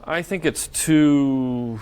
I think it's too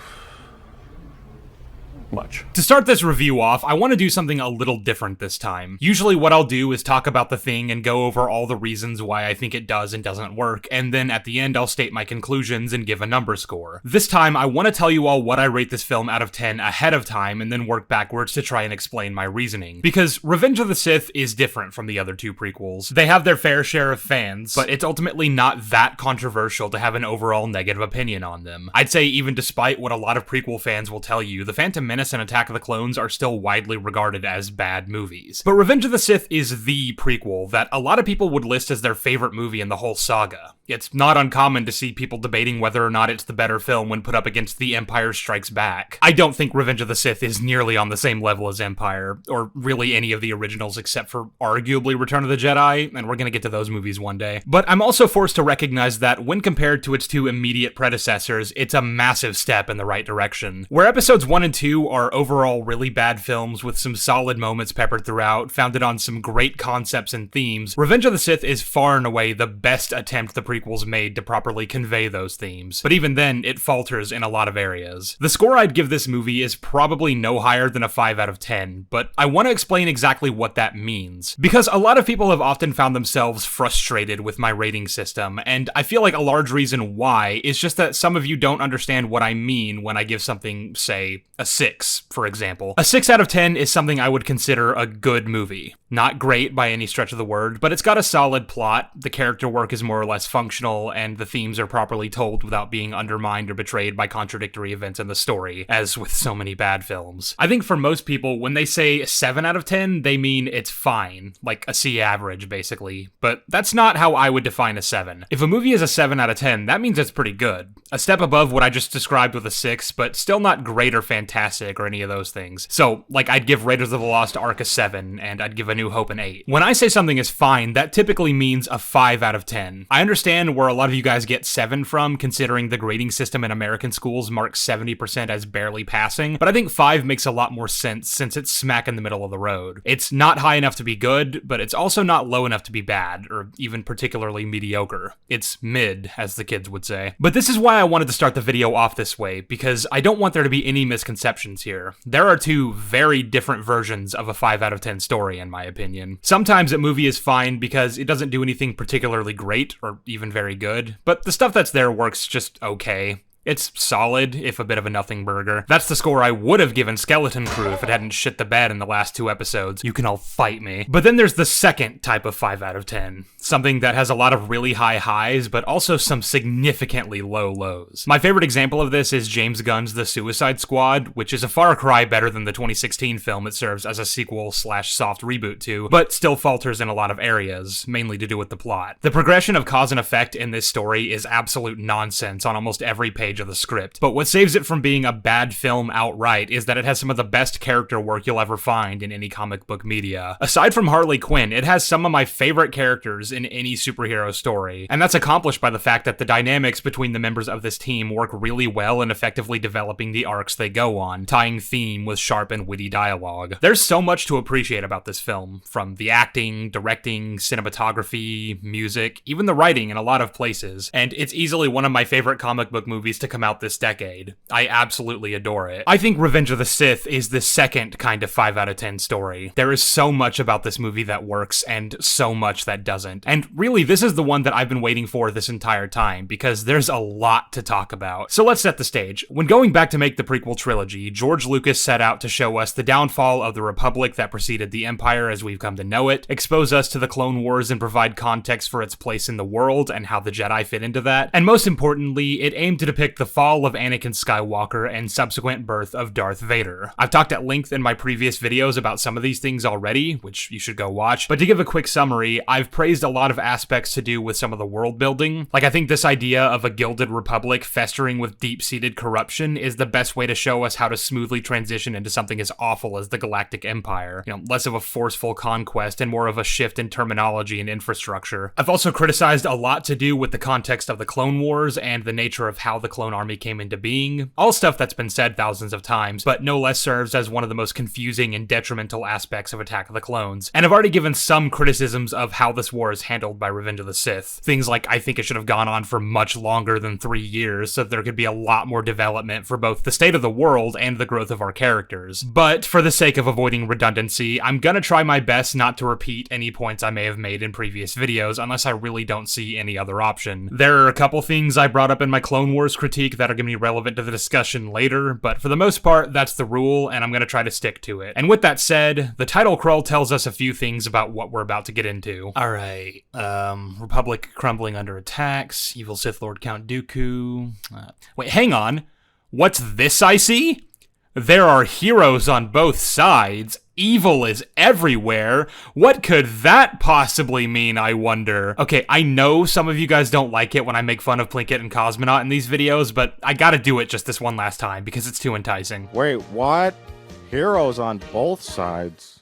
much. To start this review off, I want to do something a little different this time. Usually what I'll do is talk about the thing and go over all the reasons why I think it does and doesn't work, and then at the end I'll state my conclusions and give a number score. This time, I want to tell you all what I rate this film out of 10 ahead of time and then work backwards to try and explain my reasoning. Because Revenge of the Sith is different from the other two prequels. They have their fair share of fans, but it's ultimately not that controversial to have an overall negative opinion on them. I'd say even despite what a lot of prequel fans will tell you, The Phantom Menace and Attack of the Clones are still widely regarded as bad movies. But Revenge of the Sith is the prequel that a lot of people would list as their favorite movie in the whole saga. It's not uncommon to see people debating whether or not it's the better film when put up against The Empire Strikes Back. I don't think Revenge of the Sith is nearly on the same level as Empire, or really any of the originals except for arguably Return of the Jedi, and we're gonna get to those movies one day. But I'm also forced to recognize that when compared to its two immediate predecessors, it's a massive step in the right direction. Where episodes 1 and 2 are overall really bad films with some solid moments peppered throughout, founded on some great concepts and themes, Revenge of the Sith is far and away the best attempt the prequels made to properly convey those themes. But even then, it falters in a lot of areas. The score I'd give this movie is probably no higher than a 5 out of 10, but I want to explain exactly what that means. Because a lot of people have often found themselves frustrated with my rating system, and I feel like a large reason why is just that some of you don't understand what I mean when I give something, say, a 6, for example. A 6 out of 10 is something I would consider a good movie. Not great by any stretch of the word, but it's got a solid plot, the character work is more or less functional, and the themes are properly told without being undermined or betrayed by contradictory events in the story, as with so many bad films. I think for most people, when they say 7 out of 10, they mean it's fine, like a C average, basically. But that's not how I would define a 7. If a movie is a 7 out of 10, that means it's pretty good. A step above what I just described with a 6, but still not great or fantastic or any of those things. So, like, I'd give Raiders of the Lost Ark a 7, and I'd give A New Hope an 8. When I say something is fine, that typically means a 5 out of 10. I understand where a lot of you guys get 7 from, considering the grading system in American schools marks 70% as barely passing, but I think 5 makes a lot more sense since it's smack in the middle of the road. It's not high enough to be good, but it's also not low enough to be bad, or even particularly mediocre. It's mid, as the kids would say. But this is why I wanted to start the video off this way, because I don't want there to be any misconceptions here. There are two very different versions of a 5 out of 10 story, in my opinion. Sometimes a movie is fine because it doesn't do anything particularly great, or even very good, but the stuff that's there works just okay. It's solid, if a bit of a nothing burger. That's the score I would have given Skeleton Crew if it hadn't shit the bed in the last 2 episodes. You can all fight me. But then there's the second type of 5 out of 10. Something that has a lot of really high highs, but also some significantly low lows. My favorite example of this is James Gunn's The Suicide Squad, which is a far cry better than the 2016 film it serves as a sequel/soft reboot to, but still falters in a lot of areas, mainly to do with the plot. The progression of cause and effect in this story is absolute nonsense on almost every page of the script, but what saves it from being a bad film outright is that it has some of the best character work you'll ever find in any comic book media. Aside from Harley Quinn, it has some of my favorite characters in any superhero story, and that's accomplished by the fact that the dynamics between the members of this team work really well in effectively developing the arcs they go on, tying theme with sharp and witty dialogue. There's so much to appreciate about this film, from the acting, directing, cinematography, music, even the writing in a lot of places, and it's easily one of my favorite comic book movies to come out this decade. I absolutely adore it. I think Revenge of the Sith is the second kind of 5 out of 10 story. There is so much about this movie that works and so much that doesn't. And really, this is the one that I've been waiting for this entire time because there's a lot to talk about. So let's set the stage. When going back to make the prequel trilogy, George Lucas set out to show us the downfall of the Republic that preceded the Empire as we've come to know it, expose us to the Clone Wars and provide context for its place in the world and how the Jedi fit into that. And most importantly, it aimed to depict the fall of Anakin Skywalker and subsequent birth of Darth Vader. I've talked at length in my previous videos about some of these things already, which you should go watch, but to give a quick summary, I've praised a lot of aspects to do with some of the world building. Like, I think this idea of a gilded republic festering with deep-seated corruption is the best way to show us how to smoothly transition into something as awful as the Galactic Empire. You know, less of a forceful conquest and more of a shift in terminology and infrastructure. I've also criticized a lot to do with the context of the Clone Wars and the nature of how the Clone clone army came into being. All stuff that's been said thousands of times, but no less serves as one of the most confusing and detrimental aspects of Attack of the Clones. And I've already given some criticisms of how this war is handled by Revenge of the Sith. Things like, I think it should have gone on for much longer than 3 years, so that there could be a lot more development for both the state of the world and the growth of our characters. But for the sake of avoiding redundancy, I'm gonna try my best not to repeat any points I may have made in previous videos unless I really don't see any other option. There are a couple things I brought up in my Clone Wars critique that are gonna be relevant to the discussion later, but for the most part, that's the rule, and I'm gonna try to stick to it. And with that said, the title crawl tells us a few things about what we're about to get into. Alright, Republic crumbling under attacks, evil Sith Lord Count Dooku... wait, hang on. What's this I see? There are heroes on both sides. Evil is everywhere. What could that possibly mean, I wonder? Okay, I know some of you guys don't like it when I make fun of Plinkett and Cosmonaut in these videos, but I gotta do it just this one last time because it's too enticing. Wait, what? Heroes on both sides?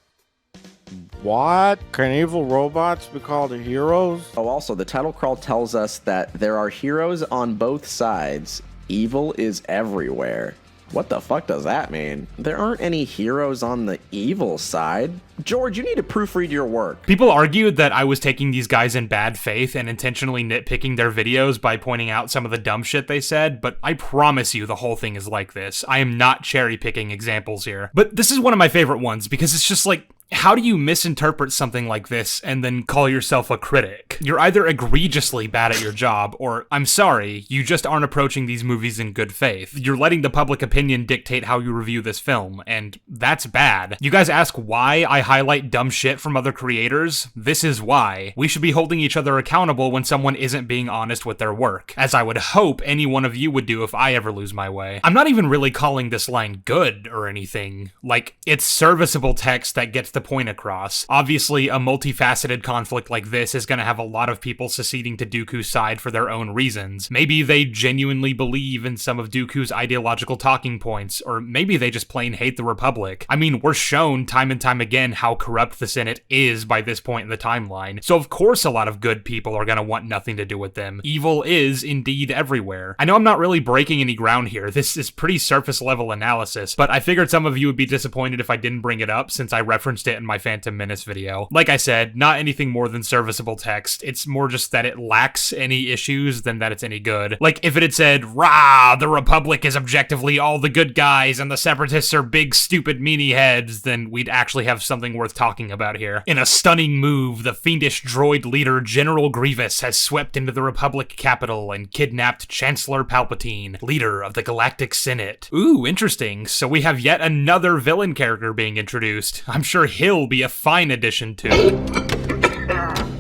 What? Can evil robots be called heroes? Oh, also, the title crawl tells us that there are heroes on both sides. Evil is everywhere. What the fuck does that mean? There aren't any heroes on the evil side. George, you need to proofread your work. People argued that I was taking these guys in bad faith and intentionally nitpicking their videos by pointing out some of the dumb shit they said, but I promise you the whole thing is like this. I am not cherry-picking examples here. But this is one of my favorite ones because it's just like, how do you misinterpret something like this and then call yourself a critic? You're either egregiously bad at your job, or, I'm sorry, you just aren't approaching these movies in good faith. You're letting the public opinion dictate how you review this film, and that's bad. You guys ask why I highlight dumb shit from other creators? This is why. We should be holding each other accountable when someone isn't being honest with their work, as I would hope any one of you would do if I ever lose my way. I'm not even really calling this line good or anything. Like, it's serviceable text that gets the point across. Obviously, a multifaceted conflict like this is going to have a lot of people seceding to Dooku's side for their own reasons. Maybe they genuinely believe in some of Dooku's ideological talking points, or maybe they just plain hate the Republic. I mean, we're shown time and time again how corrupt the Senate is by this point in the timeline, so of course a lot of good people are going to want nothing to do with them. Evil is indeed everywhere. I know I'm not really breaking any ground here. This is pretty surface level analysis, but I figured some of you would be disappointed if I didn't bring it up since I referenced it in my Phantom Menace video. Like I said, not anything more than serviceable text. It's more just that it lacks any issues than that it's any good. Like if it had said, "Rah, the Republic is objectively all the good guys and the Separatists are big stupid meanie heads," then we'd actually have something worth talking about here. In a stunning move, the fiendish droid leader General Grievous has swept into the Republic capital and kidnapped Chancellor Palpatine, leader of the Galactic Senate. Ooh, interesting. So we have yet another villain character being introduced. I'm sure he'll be a fine addition to.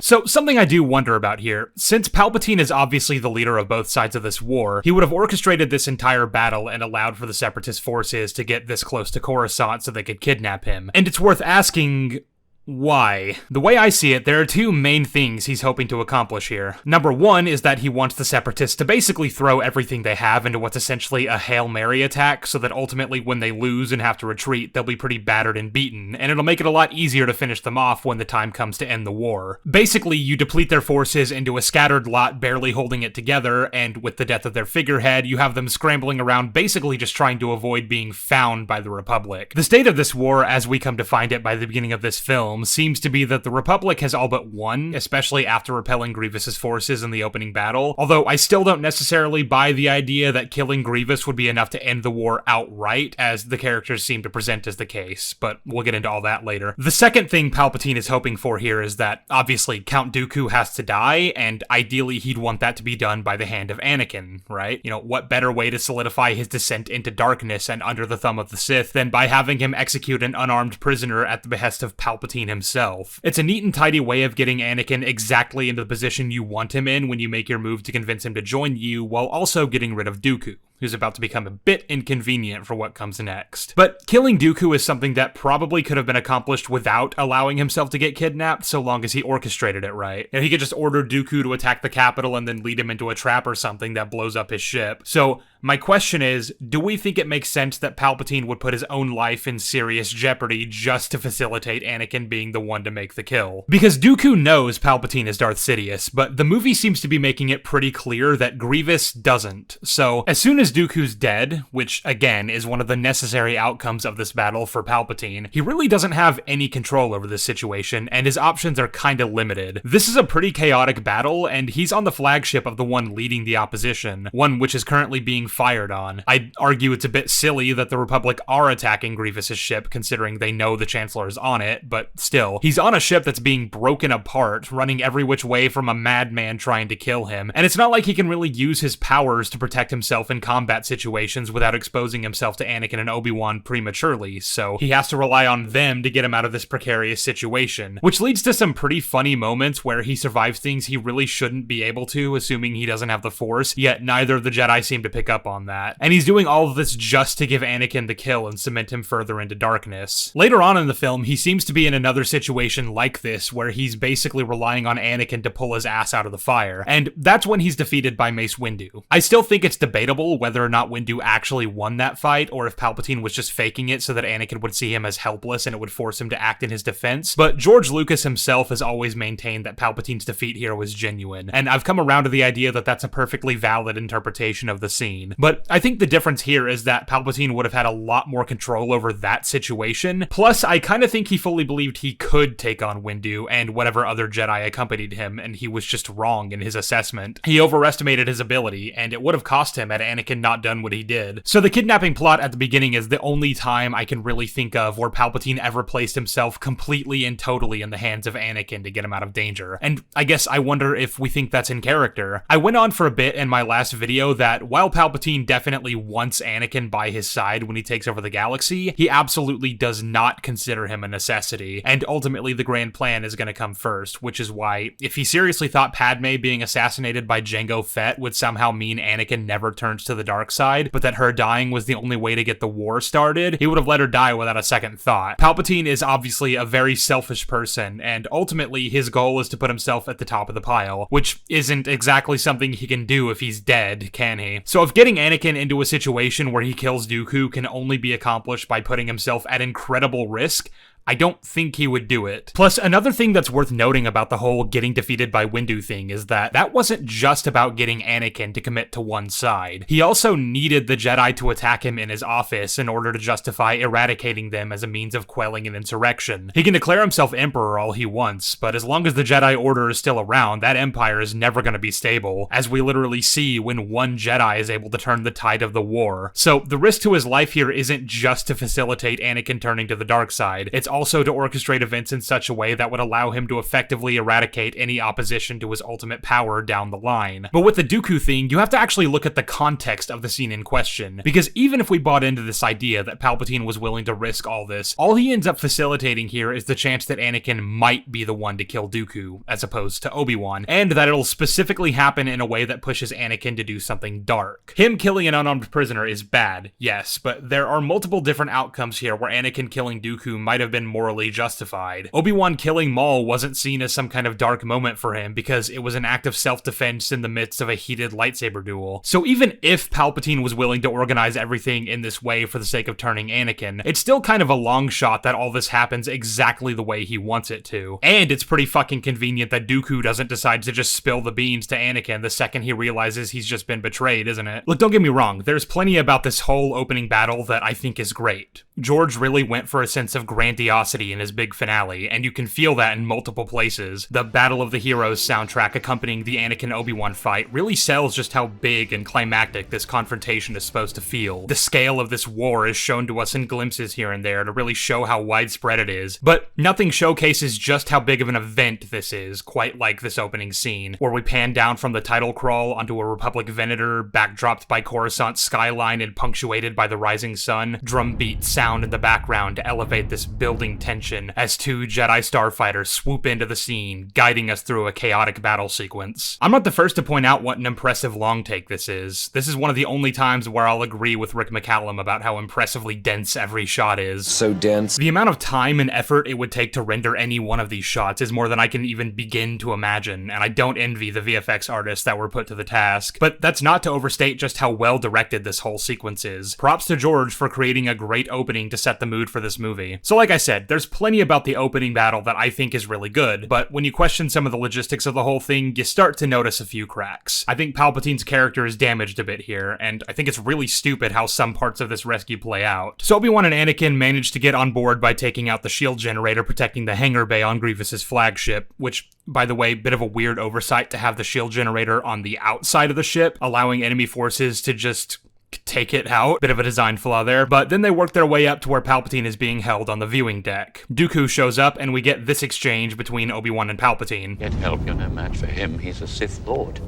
So, something I do wonder about here, since Palpatine is obviously the leader of both sides of this war, he would have orchestrated this entire battle and allowed for the Separatist forces to get this close to Coruscant so they could kidnap him. And it's worth asking, why? The way I see it, there are two main things he's hoping to accomplish here. Number one is that he wants the Separatists to basically throw everything they have into what's essentially a Hail Mary attack, so that ultimately when they lose and have to retreat, they'll be pretty battered and beaten, and it'll make it a lot easier to finish them off when the time comes to end the war. Basically, you deplete their forces into a scattered lot barely holding it together, and with the death of their figurehead, you have them scrambling around basically just trying to avoid being found by the Republic. The state of this war, as we come to find it by the beginning of this film, seems to be that the Republic has all but won, especially after repelling Grievous's forces in the opening battle, although I still don't necessarily buy the idea that killing Grievous would be enough to end the war outright, as the characters seem to present as the case, but we'll get into all that later. The second thing Palpatine is hoping for here is that, obviously, Count Dooku has to die, and ideally he'd want that to be done by the hand of Anakin, right? You know, what better way to solidify his descent into darkness and under the thumb of the Sith than by having him execute an unarmed prisoner at the behest of Palpatine himself? It's a neat and tidy way of getting Anakin exactly into the position you want him in when you make your move to convince him to join you, while also getting rid of Dooku. who's about to become a bit inconvenient for what comes next. But killing Dooku is something that probably could have been accomplished without allowing himself to get kidnapped, so long as he orchestrated it right. He could just order Dooku to attack the capital and then lead him into a trap or something that blows up his ship. So my question is, do we think it makes sense that Palpatine would put his own life in serious jeopardy just to facilitate Anakin being the one to make the kill? Because Dooku knows Palpatine is Darth Sidious, but the movie seems to be making it pretty clear that Grievous doesn't. So as soon as Dooku's dead, which again is one of the necessary outcomes of this battle for Palpatine, he really doesn't have any control over this situation, and his options are kinda limited. This is a pretty chaotic battle, and he's on the flagship of the one leading the opposition, one which is currently being fired on. I'd argue it's a bit silly that the Republic are attacking Grievous's ship, considering they know the Chancellor is on it, but still. He's on a ship that's being broken apart, running every which way from a madman trying to kill him, and it's not like he can really use his powers to protect himself in combat situations without exposing himself to Anakin and Obi-Wan prematurely, so he has to rely on them to get him out of this precarious situation, which leads to some pretty funny moments where he survives things he really shouldn't be able to, assuming he doesn't have the Force, yet neither of the Jedi seem to pick up on that. And he's doing all of this just to give Anakin the kill and cement him further into darkness. Later on in the film, he seems to be in another situation like this, where he's basically relying on Anakin to pull his ass out of the fire, and that's when he's defeated by Mace Windu. I still think it's debatable whether or not Windu actually won that fight, or if Palpatine was just faking it so that Anakin would see him as helpless and it would force him to act in his defense, but George Lucas himself has always maintained that Palpatine's defeat here was genuine, and I've come around to the idea that that's a perfectly valid interpretation of the scene. But I think the difference here is that Palpatine would have had a lot more control over that situation, plus I kind of think he fully believed he could take on Windu and whatever other Jedi accompanied him, and he was just wrong in his assessment. He overestimated his ability, and it would have cost him had Anakin not done what he did. So the kidnapping plot at the beginning is the only time I can really think of where Palpatine ever placed himself completely and totally in the hands of Anakin to get him out of danger. And I guess I wonder if we think that's in character. I went on for a bit in my last video that while Palpatine definitely wants Anakin by his side when he takes over the galaxy, he absolutely does not consider him a necessity, and ultimately the grand plan is going to come first, which is why, if he seriously thought Padme being assassinated by Jango Fett would somehow mean Anakin never turns to the dark side, but that her dying was the only way to get the war started, he would have let her die without a second thought. Palpatine is obviously a very selfish person, and ultimately his goal is to put himself at the top of the pile, which isn't exactly something he can do if he's dead, can he? So if getting Anakin into a situation where he kills Dooku can only be accomplished by putting himself at incredible risk, I don't think he would do it. Plus, another thing that's worth noting about the whole getting defeated by Windu thing is that wasn't just about getting Anakin to commit to one side. He also needed the Jedi to attack him in his office in order to justify eradicating them as a means of quelling an insurrection. He can declare himself emperor all he wants, but as long as the Jedi Order is still around, that empire is never going to be stable, as we literally see when one Jedi is able to turn the tide of the war. So the risk to his life here isn't just to facilitate Anakin turning to the dark side, it's also to orchestrate events in such a way that would allow him to effectively eradicate any opposition to his ultimate power down the line. But with the Dooku thing, you have to actually look at the context of the scene in question, because even if we bought into this idea that Palpatine was willing to risk all this, all he ends up facilitating here is the chance that Anakin might be the one to kill Dooku, as opposed to Obi-Wan, and that it'll specifically happen in a way that pushes Anakin to do something dark. Him killing an unarmed prisoner is bad, yes, but there are multiple different outcomes here where Anakin killing Dooku might have been morally justified. Obi-Wan killing Maul wasn't seen as some kind of dark moment for him because it was an act of self-defense in the midst of a heated lightsaber duel. So even if Palpatine was willing to organize everything in this way for the sake of turning Anakin, it's still kind of a long shot that all this happens exactly the way he wants it to. And it's pretty fucking convenient that Dooku doesn't decide to just spill the beans to Anakin the second he realizes he's just been betrayed, isn't it? Look, don't get me wrong, there's plenty about this whole opening battle that I think is great. George really went for a sense of grandiosity in his big finale, and you can feel that in multiple places. The Battle of the Heroes soundtrack accompanying the Anakin-Obi-Wan fight really sells just how big and climactic this confrontation is supposed to feel. The scale of this war is shown to us in glimpses here and there to really show how widespread it is, but nothing showcases just how big of an event this is, quite like this opening scene, where we pan down from the title crawl onto a Republic Venator, backdropped by Coruscant's skyline and punctuated by the rising sun, drumbeat sound sound in the background to elevate this building tension as 2 Jedi starfighters swoop into the scene, guiding us through a chaotic battle sequence. I'm not the first to point out what an impressive long take this is. This is one of the only times where I'll agree with Rick McCallum about how impressively dense every shot is. So dense. The amount of time and effort it would take to render any one of these shots is more than I can even begin to imagine, and I don't envy the VFX artists that were put to the task. But that's not to overstate just how well directed this whole sequence is. Props to George for creating a great opening to set the mood for this movie. So like I said, there's plenty about the opening battle that I think is really good, but when you question some of the logistics of the whole thing, you start to notice a few cracks. I think Palpatine's character is damaged a bit here, and I think it's really stupid how some parts of this rescue play out. So Obi-Wan and Anakin manage to get on board by taking out the shield generator protecting the hangar bay on Grievous's flagship, which, by the way, bit of a weird oversight to have the shield generator on the outside of the ship, allowing enemy forces to just take it out. Bit of a design flaw there. But then they work their way up to where Palpatine is being held on the viewing deck. Dooku shows up, and we get this exchange between Obi-Wan and Palpatine. Get help, you're no match for him. He's a Sith Lord.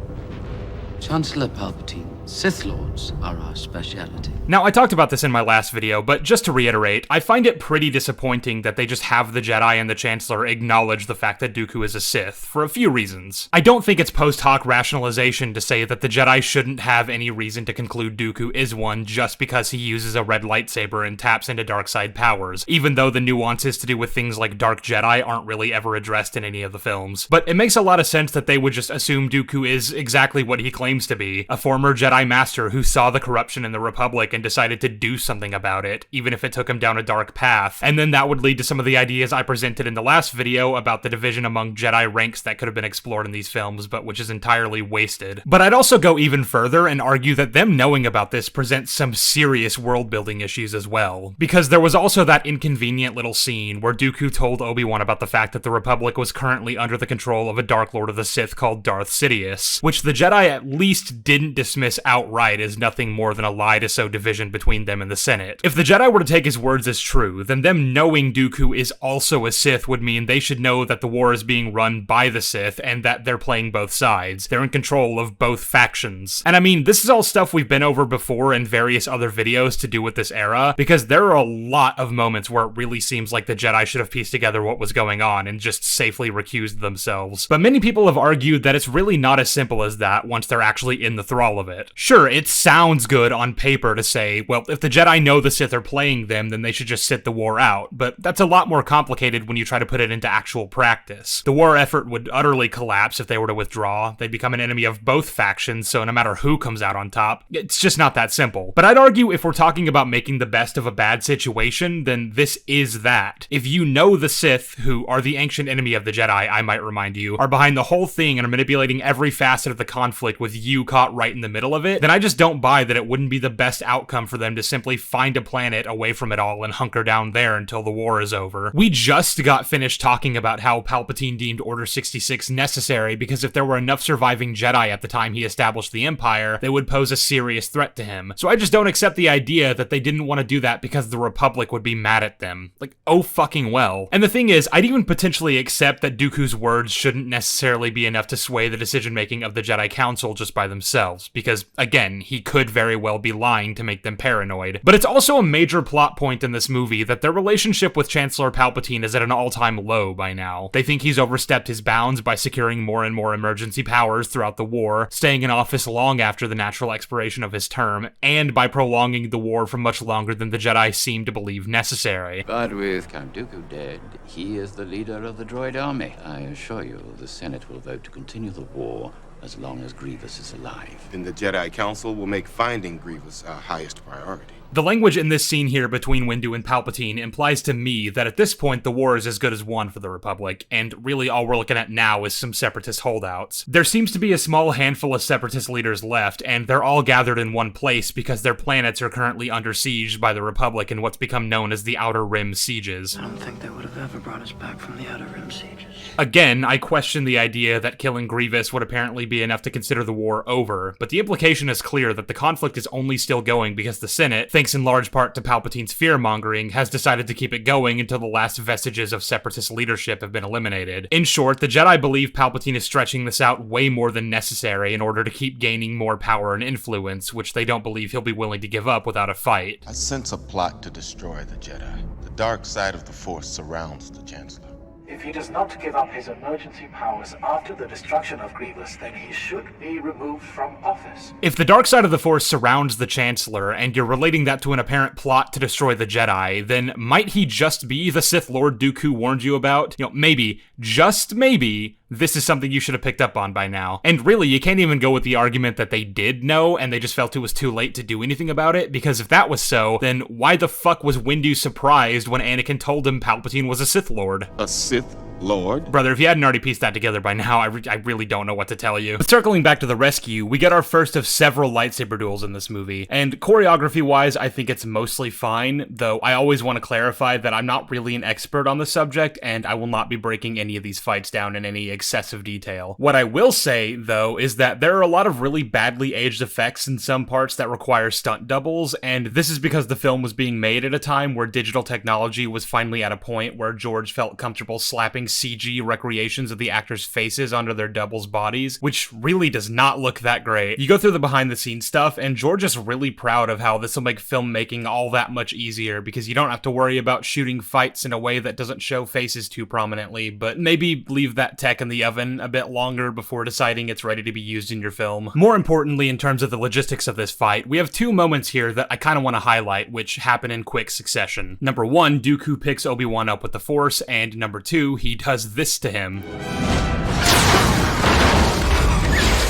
Chancellor Palpatine, Sith Lords are our speciality. Now, I talked about this in my last video, but just to reiterate, I find it pretty disappointing that they just have the Jedi and the Chancellor acknowledge the fact that Dooku is a Sith, for a few reasons. I don't think it's post hoc rationalization to say that the Jedi shouldn't have any reason to conclude Dooku is one just because he uses a red lightsaber and taps into dark side powers, even though the nuances to do with things like Dark Jedi aren't really ever addressed in any of the films. But it makes a lot of sense that they would just assume Dooku is exactly what he claims to be, a former Jedi Master who saw the corruption in the Republic and decided to do something about it, even if it took him down a dark path. And then that would lead to some of the ideas I presented in the last video about the division among Jedi ranks that could have been explored in these films, but which is entirely wasted. But I'd also go even further and argue that them knowing about this presents some serious world-building issues as well. Because there was also that inconvenient little scene where Dooku told Obi-Wan about the fact that the Republic was currently under the control of a Dark Lord of the Sith called Darth Sidious, which the Jedi at least didn't dismiss outright as nothing more than a lie to sow division between them and the Senate. If the Jedi were to take his words as true, then them knowing Dooku is also a Sith would mean they should know that the war is being run by the Sith and that they're playing both sides. They're in control of both factions. And I mean, this is all stuff we've been over before in various other videos to do with this era, because there are a lot of moments where it really seems like the Jedi should have pieced together what was going on and just safely recused themselves. But many people have argued that it's really not as simple as that once they're actually in the thrall of it. Sure, it sounds good on paper to say, well, if the Jedi know the Sith are playing them, then they should just sit the war out, but that's a lot more complicated when you try to put it into actual practice. The war effort would utterly collapse if they were to withdraw. They'd become an enemy of both factions, so no matter who comes out on top, it's just not that simple. But I'd argue if we're talking about making the best of a bad situation, then this is that. If you know the Sith, who are the ancient enemy of the Jedi, I might remind you, are behind the whole thing and are manipulating every facet of the conflict with you caught right in the middle of it, then I just don't buy that it wouldn't be the best outcome for them to simply find a planet away from it all and hunker down there until the war is over. We just got finished talking about how Palpatine deemed Order 66 necessary because if there were enough surviving Jedi at the time he established the Empire, they would pose a serious threat to him. So I just don't accept the idea that they didn't want to do that because the Republic would be mad at them. Like, oh fucking well. And the thing is, I'd even potentially accept that Dooku's words shouldn't necessarily be enough to sway the decision-making of the Jedi Council just by themselves, because, again, he could very well be lying to make them paranoid. But it's also a major plot point in this movie that their relationship with Chancellor Palpatine is at an all-time low by now. They think he's overstepped his bounds by securing more and more emergency powers throughout the war, staying in office long after the natural expiration of his term, and by prolonging the war for much longer than the Jedi seem to believe necessary. But with Count Dooku dead, he is the leader of the droid army. I assure you, the Senate will vote to continue the war as long as Grievous is alive. Then the Jedi Council will make finding Grievous our highest priority. The language in this scene here between Windu and Palpatine implies to me that at this point the war is as good as won for the Republic, and really all we're looking at now is some separatist holdouts. There seems to be a small handful of separatist leaders left, and they're all gathered in one place because their planets are currently under siege by the Republic in what's become known as the Outer Rim Sieges. I don't think they would have ever brought us back from the Outer Rim sieges. Again, I question the idea that killing Grievous would apparently be enough to consider the war over, but the implication is clear that the conflict is only still going because the Senate thinks thanks in large part to Palpatine's fear-mongering, has decided to keep it going until the last vestiges of Separatist leadership have been eliminated. In short, the Jedi believe Palpatine is stretching this out way more than necessary in order to keep gaining more power and influence, which they don't believe he'll be willing to give up without a fight. I sense a plot to destroy the Jedi. The dark side of the Force surrounds the Chancellor. If he does not give up his emergency powers after the destruction of Grievous, then he should be removed from office. If the dark side of the Force surrounds the Chancellor, and you're relating that to an apparent plot to destroy the Jedi, then might he just be the Sith Lord Dooku warned you about? Maybe, just maybe, this is something you should have picked up on by now. And really, you can't even go with the argument that they did know, and they just felt it was too late to do anything about it, because if that was so, then why the fuck was Windu surprised when Anakin told him Palpatine was a Sith Lord? A Sith Lord? Brother, if you hadn't already pieced that together by now, I really don't know what to tell you. But circling back to the rescue, we get our first of several lightsaber duels in this movie, and choreography-wise, I think it's mostly fine, though I always want to clarify that I'm not really an expert on the subject, and I will not be breaking any of these fights down in any excessive detail. What I will say, though, is that there are a lot of really badly aged effects in some parts that require stunt doubles, and this is because the film was being made at a time where digital technology was finally at a point where George felt comfortable slapping CG recreations of the actors' faces onto their doubles' bodies, which really does not look that great. You go through the behind-the-scenes stuff, and George is really proud of how this will make filmmaking all that much easier, because you don't have to worry about shooting fights in a way that doesn't show faces too prominently, but maybe leave that tech in the oven a bit longer before deciding it's ready to be used in your film. More importantly, in terms of the logistics of this fight, we have two moments here that I kind of want to highlight, which happen in quick succession. Number one, Dooku picks Obi-Wan up with the Force, and number two, he does this to him.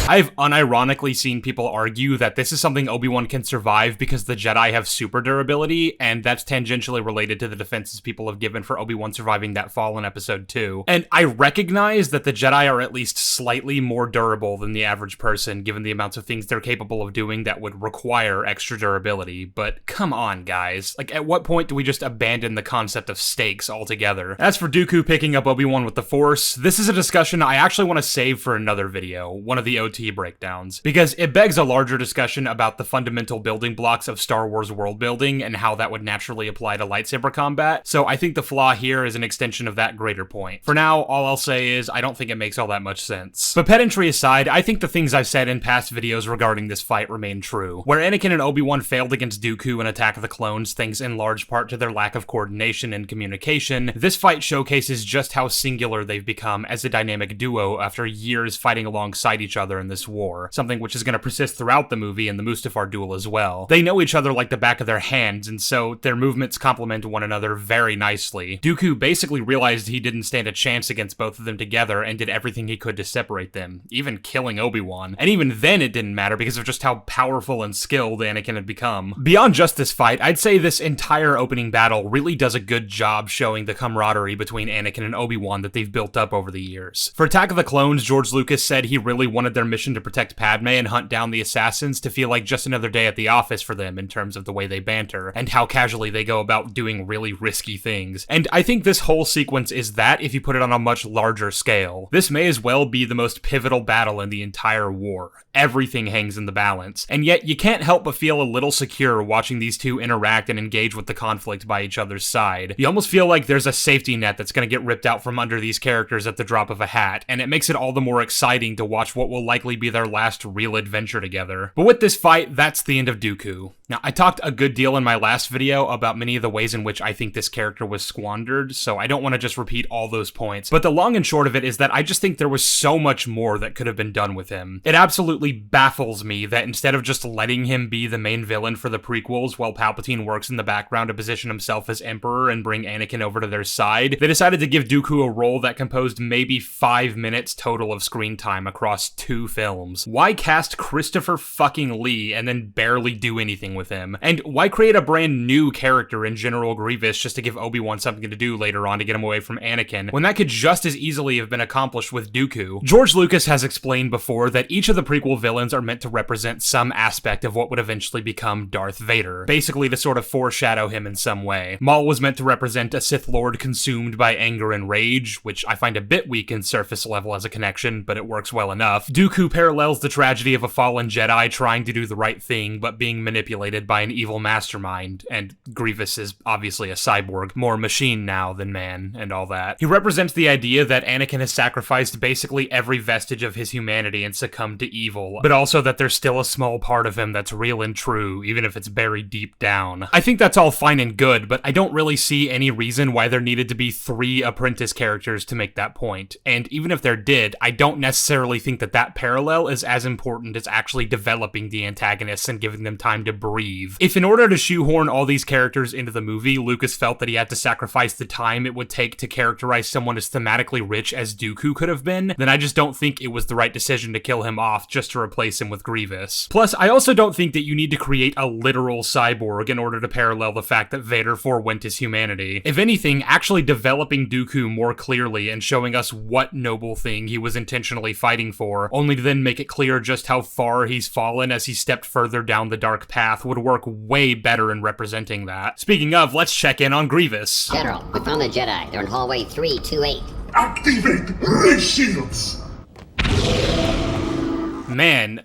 I've unironically seen people argue that this is something Obi-Wan can survive because the Jedi have super durability, and that's tangentially related to the defenses people have given for Obi-Wan surviving that fall in Episode 2. And I recognize that the Jedi are at least slightly more durable than the average person, given the amounts of things they're capable of doing that would require extra durability, but come on, guys. Like, at what point do we just abandon the concept of stakes altogether? As for Dooku picking up Obi-Wan with the Force, this is a discussion I actually want to save for another video, one of the OT breakdowns, because it begs a larger discussion about the fundamental building blocks of Star Wars world building and how that would naturally apply to lightsaber combat, so I think the flaw here is an extension of that greater point. For now, all I'll say is I don't think it makes all that much sense. But pedantry aside, I think the things I've said in past videos regarding this fight remain true. Where Anakin and Obi-Wan failed against Dooku in Attack of the Clones thanks in large part to their lack of coordination and communication, this fight showcases just how singular they've become as a dynamic duo after years fighting alongside each other in this war, something which is going to persist throughout the movie and the Mustafar duel as well. They know each other like the back of their hands, and so their movements complement one another very nicely. Dooku basically realized he didn't stand a chance against both of them together and did everything he could to separate them, even killing Obi-Wan. And even then it didn't matter because of just how powerful and skilled Anakin had become. Beyond just this fight, I'd say this entire opening battle really does a good job showing the camaraderie between Anakin and Obi-Wan that they've built up over the years. For Attack of the Clones, George Lucas said he really wanted their mission to protect Padme and hunt down the assassins to feel like just another day at the office for them in terms of the way they banter, and how casually they go about doing really risky things. And I think this whole sequence is that if you put it on a much larger scale. This may as well be the most pivotal battle in the entire war. Everything hangs in the balance, and yet you can't help but feel a little secure watching these two interact and engage with the conflict by each other's side. You almost feel like there's a safety net that's gonna get ripped out from under these characters at the drop of a hat, and it makes it all the more exciting to watch what will likely be their last real adventure together. But with this fight, that's the end of Dooku. Now, I talked a good deal in my last video about many of the ways in which I think this character was squandered, so I don't want to just repeat all those points, but the long and short of it is that I just think there was so much more that could have been done with him. It absolutely baffles me that instead of just letting him be the main villain for the prequels while Palpatine works in the background to position himself as Emperor and bring Anakin over to their side, they decided to give Dooku a role that composed maybe 5 minutes total of screen time across 2 films. Why cast Christopher fucking Lee and then barely do anything with him? And why create a brand new character in General Grievous just to give Obi-Wan something to do later on to get him away from Anakin, when that could just as easily have been accomplished with Dooku? George Lucas has explained before that each of the prequel villains are meant to represent some aspect of what would eventually become Darth Vader, basically to sort of foreshadow him in some way. Maul was meant to represent a Sith Lord consumed by anger and rage, which I find a bit weak in surface level as a connection, but it works well enough. Dooku parallels the tragedy of a fallen Jedi trying to do the right thing, but being manipulated manipulated by an evil mastermind, and Grievous is obviously a cyborg, more machine now than man, and all that. He represents the idea that Anakin has sacrificed basically every vestige of his humanity and succumbed to evil, but also that there's still a small part of him that's real and true, even if it's buried deep down. I think that's all fine and good, but I don't really see any reason why there needed to be 3 apprentice characters to make that point, and even if there did, I don't necessarily think that that parallel is as important as actually developing the antagonists and giving them time to breathe. If in order to shoehorn all these characters into the movie, Lucas felt that he had to sacrifice the time it would take to characterize someone as thematically rich as Dooku could have been, then I just don't think it was the right decision to kill him off just to replace him with Grievous. Plus, I also don't think that you need to create a literal cyborg in order to parallel the fact that Vader forewent his humanity. If anything, actually developing Dooku more clearly and showing us what noble thing he was intentionally fighting for, only to then make it clear just how far he's fallen as he stepped further down the dark path, would work way better in representing that. Speaking of, let's check in on Grievous. General, we found the Jedi. They're in hallway 328. Activate ray shields! Man,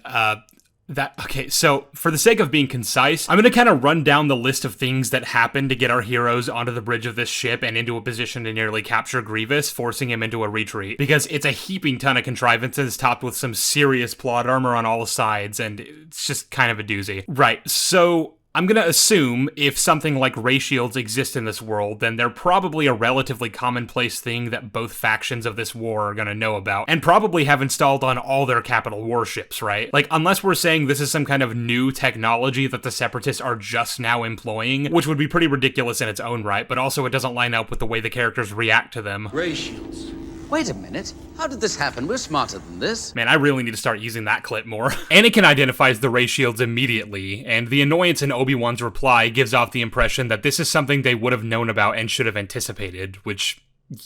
okay, so for the sake of being concise, I'm gonna kind of run down the list of things that happened to get our heroes onto the bridge of this ship and into a position to nearly capture Grievous, forcing him into a retreat, because it's a heaping ton of contrivances topped with some serious plot armor on all sides, and it's just kind of a doozy. Right, so I'm gonna assume if something like ray shields exist in this world, then they're probably a relatively commonplace thing that both factions of this war are gonna know about, and probably have installed on all their capital warships, right? Like, unless we're saying this is some kind of new technology that the Separatists are just now employing, which would be pretty ridiculous in its own right, but also it doesn't line up with the way the characters react to them. Ray shields. Wait a minute. How did this happen? We're smarter than this. Man, I really need to start using that clip more. Anakin identifies the ray shields immediately, and the annoyance in Obi-Wan's reply gives off the impression that this is something they would have known about and should have anticipated, which...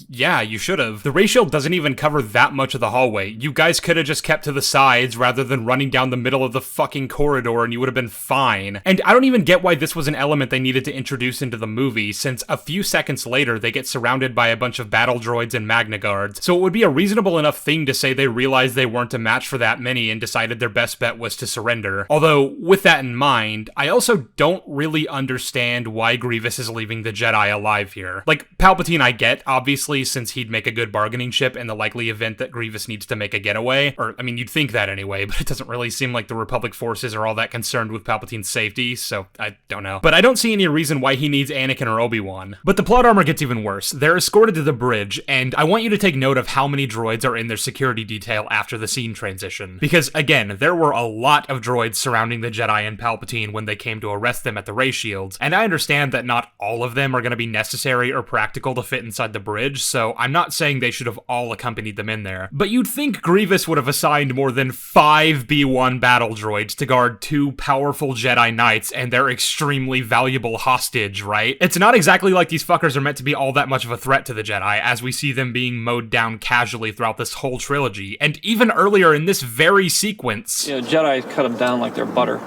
yeah, you should have. The ray shield doesn't even cover that much of the hallway. You guys could have just kept to the sides rather than running down the middle of the fucking corridor and you would have been fine. And I don't even get why this was an element they needed to introduce into the movie, since a few seconds later they get surrounded by a bunch of battle droids and Magna Guards. So it would be a reasonable enough thing to say they realized they weren't a match for that many and decided their best bet was to surrender. Although, with that in mind, I also don't really understand why Grievous is leaving the Jedi alive here. Like, Palpatine I get, obviously, since he'd make a good bargaining chip in the likely event that Grievous needs to make a getaway. Or, I mean, you'd think that anyway, but it doesn't really seem like the Republic forces are all that concerned with Palpatine's safety, so I don't know. But I don't see any reason why he needs Anakin or Obi-Wan. But the plot armor gets even worse. They're escorted to the bridge, and I want you to take note of how many droids are in their security detail after the scene transition. Because, again, there were a lot of droids surrounding the Jedi and Palpatine when they came to arrest them at the ray shields, and I understand that not all of them are going to be necessary or practical to fit inside the bridge, so I'm not saying they should have all accompanied them in there. But you'd think Grievous would have assigned more than 5 B-1 battle droids to guard 2 powerful Jedi Knights and their extremely valuable hostage, right? It's not exactly like these fuckers are meant to be all that much of a threat to the Jedi, as we see them being mowed down casually throughout this whole trilogy, and even earlier in this very sequence. You know, Jedi cut them down like they're butter.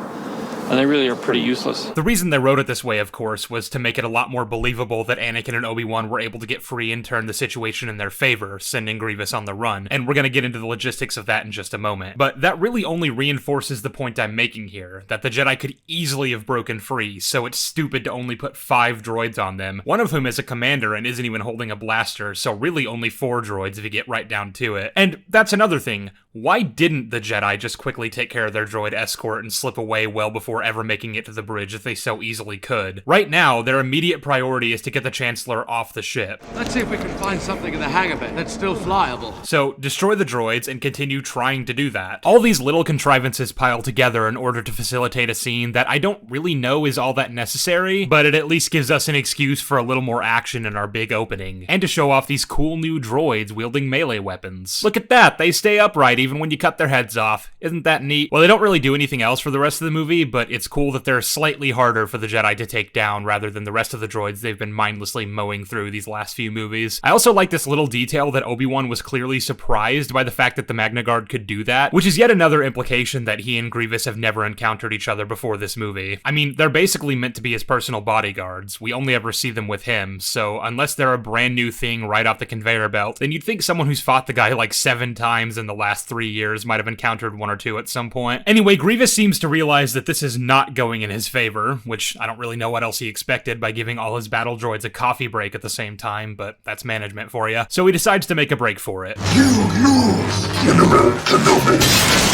And they really are pretty useless. The reason they wrote it this way, of course, was to make it a lot more believable that Anakin and Obi-Wan were able to get free and turn the situation in their favor, sending Grievous on the run, and we're gonna get into the logistics of that in just a moment. But that really only reinforces the point I'm making here, that the Jedi could easily have broken free, so it's stupid to only put 5 droids on them, one of whom is a commander and isn't even holding a blaster, so really only 4 droids if you get right down to it. And that's another thing. Why didn't the Jedi just quickly take care of their droid escort and slip away well before ever making it to the bridge if they so easily could? Right now, their immediate priority is to get the Chancellor off the ship. Let's see if we can find something in the hang of it that's still flyable. So, destroy the droids and continue trying to do that. All these little contrivances pile together in order to facilitate a scene that I don't really know is all that necessary, but it at least gives us an excuse for a little more action in our big opening, and to show off these cool new droids wielding melee weapons. Look at that, they stay upright even when you cut their heads off. Isn't that neat? Well, they don't really do anything else for the rest of the movie, but it's cool that they're slightly harder for the Jedi to take down rather than the rest of the droids they've been mindlessly mowing through these last few movies. I also like this little detail that Obi-Wan was clearly surprised by the fact that the Magna Guard could do that, which is yet another implication that he and Grievous have never encountered each other before this movie. I mean, they're basically meant to be his personal bodyguards. We only ever see them with him, so unless they're a brand new thing right off the conveyor belt, then you'd think someone who's fought the guy like 7 times in the last 3 years might have encountered 1 or 2 at some point. Anyway, Grievous seems to realize that this is was not going in his favor, which I don't really know what else he expected by giving all his battle droids a coffee break at the same time, but that's management for you. So he decides to make a break for it. You lose, General Kenobi.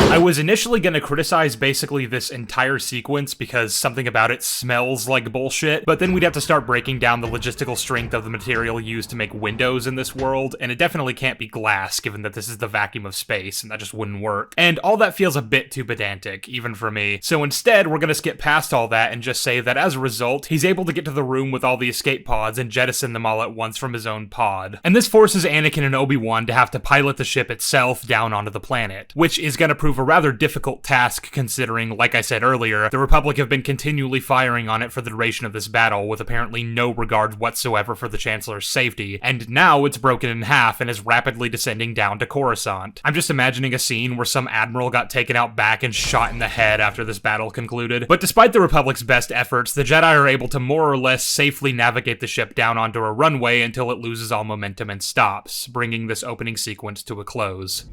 I was initially going to criticize basically this entire sequence because something about it smells like bullshit, but then we'd have to start breaking down the logistical strength of the material used to make windows in this world, and it definitely can't be glass given that this is the vacuum of space, and that just wouldn't work. And all that feels a bit too pedantic, even for me. So instead, we're going to skip past all that and just say that as a result, he's able to get to the room with all the escape pods and jettison them all at once from his own pod. And this forces Anakin and Obi-Wan to have to pilot the ship itself down onto the planet, which is going to prove a rather difficult task considering, like I said earlier, the Republic have been continually firing on it for the duration of this battle with apparently no regard whatsoever for the Chancellor's safety, and now it's broken in half and is rapidly descending down to Coruscant. I'm just imagining a scene where some admiral got taken out back and shot in the head after this battle concluded. But despite the Republic's best efforts, the Jedi are able to more or less safely navigate the ship down onto a runway until it loses all momentum and stops, bringing this opening sequence to a close.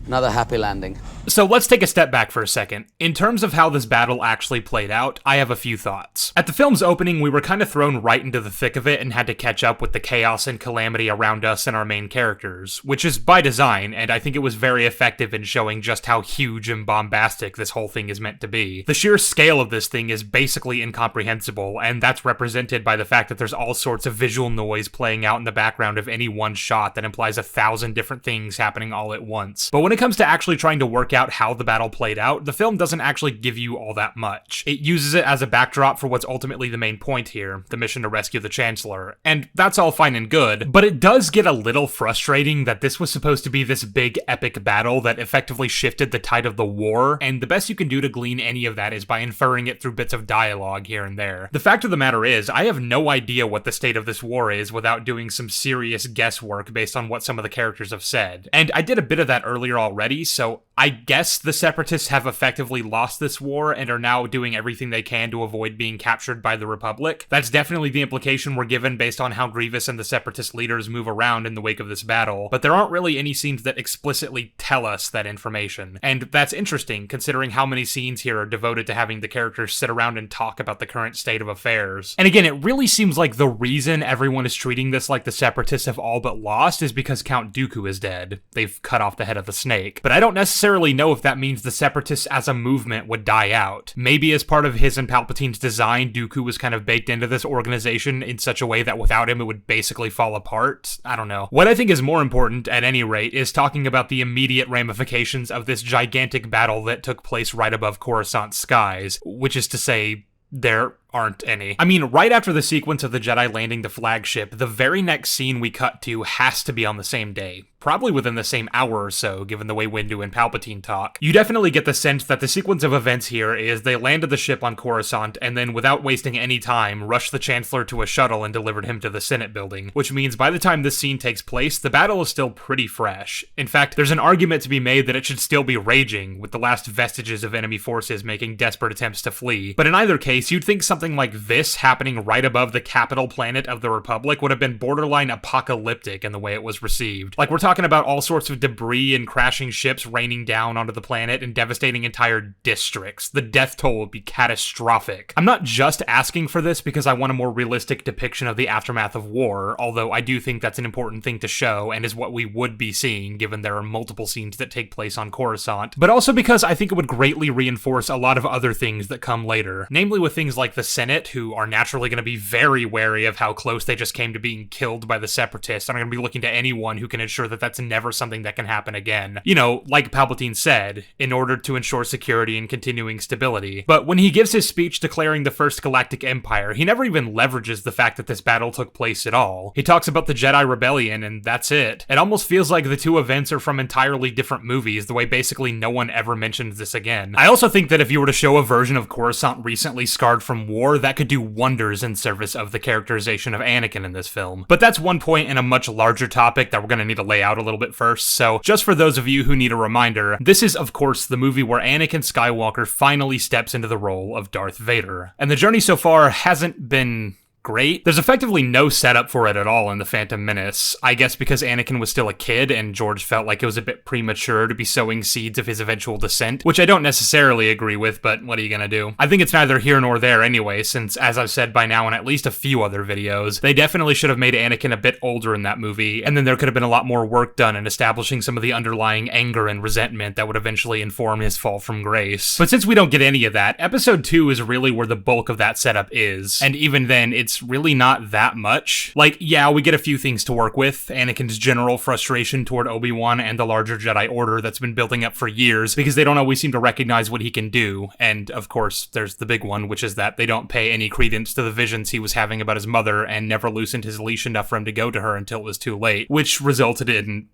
Another happy landing. So let's take a step back for a second. In terms of how this battle actually played out, I have a few thoughts. At the film's opening, we were kind of thrown right into the thick of it and had to catch up with the chaos and calamity around us and our main characters, which is by design, and I think it was very effective in showing just how huge and bombastic this whole thing is meant to be. The sheer scale of this thing is basically incomprehensible, and that's represented by the fact that there's all sorts of visual noise playing out in the background of any one shot that implies 1,000 different things happening all at once. But when it comes to actually trying to work out how the battle played out, the film doesn't actually give you all that much. It uses it as a backdrop for what's ultimately the main point here, the mission to rescue the Chancellor, and that's all fine and good, but it does get a little frustrating that this was supposed to be this big epic battle that effectively shifted the tide of the war, and the best you can do to glean any of that is by inferring it through bits of dialogue here and there. The fact of the matter is, I have no idea what the state of this war is without doing some serious guesswork based on what some of the characters have said, and I did a bit of that earlier already, so I guess the Separatists have effectively lost this war and are now doing everything they can to avoid being captured by the Republic. That's definitely the implication we're given based on how Grievous and the Separatist leaders move around in the wake of this battle, but there aren't really any scenes that explicitly tell us that information. And that's interesting, considering how many scenes here are devoted to having the characters sit around and talk about the current state of affairs. And again, it really seems like the reason everyone is treating this like the Separatists have all but lost is because Count Dooku is dead. They've cut off the head of the snake. But I don't necessarily know if that means the Separatists as a movement would die out. Maybe as part of his and Palpatine's design, Dooku was kind of baked into this organization in such a way that without him it would basically fall apart. I don't know. What I think is more important, at any rate, is talking about the immediate ramifications of this gigantic battle that took place right above Coruscant skies, which is to say, there aren't any. I mean, right after the sequence of the Jedi landing the flagship, the very next scene we cut to has to be on the same day. Probably within the same hour or so, given the way Windu and Palpatine talk. You definitely get the sense that the sequence of events here is they landed the ship on Coruscant and then, without wasting any time, rushed the Chancellor to a shuttle and delivered him to the Senate building, which means by the time this scene takes place, the battle is still pretty fresh. In fact, there's an argument to be made that it should still be raging, with the last vestiges of enemy forces making desperate attempts to flee. But in either case, you'd think something like this happening right above the capital planet of the Republic would have been borderline apocalyptic in the way it was received. Like, we're talking about all sorts of debris and crashing ships raining down onto the planet and devastating entire districts. The death toll would be catastrophic. I'm not just asking for this because I want a more realistic depiction of the aftermath of war, although I do think that's an important thing to show and is what we would be seeing given there are multiple scenes that take place on Coruscant, but also because I think it would greatly reinforce a lot of other things that come later, namely with things like the Senate, who are naturally going to be very wary of how close they just came to being killed by the Separatists, and are going to be looking to anyone who can ensure that that's never something that can happen again. You know, like Palpatine said, in order to ensure security and continuing stability. But when he gives his speech declaring the First Galactic Empire, he never even leverages the fact that this battle took place at all. He talks about the Jedi Rebellion, and that's it. It almost feels like the two events are from entirely different movies, the way basically no one ever mentions this again. I also think that if you were to show a version of Coruscant recently scarred from war, that could do wonders in service of the characterization of Anakin in this film. But that's one point in a much larger topic that we're going to need to lay out a little bit first, so just for those of you who need a reminder, this is of course the movie where Anakin Skywalker finally steps into the role of Darth Vader. And the journey so far hasn't been great. There's effectively no setup for it at all in The Phantom Menace. I guess because Anakin was still a kid and George felt like it was a bit premature to be sowing seeds of his eventual descent, which I don't necessarily agree with, but what are you gonna do? I think it's neither here nor there anyway, since, as I've said by now in at least a few other videos, they definitely should have made Anakin a bit older in that movie, and then there could have been a lot more work done in establishing some of the underlying anger and resentment that would eventually inform his fall from grace. But since we don't get any of that, Episode 2 is really where the bulk of that setup is, and even then, it's really not that much. Like, yeah, we get a few things to work with, Anakin's general frustration toward Obi-Wan and the larger Jedi Order that's been building up for years, because they don't always seem to recognize what he can do, and of course, there's the big one, which is that they don't pay any credence to the visions he was having about his mother and never loosened his leash enough for him to go to her until it was too late, which resulted in,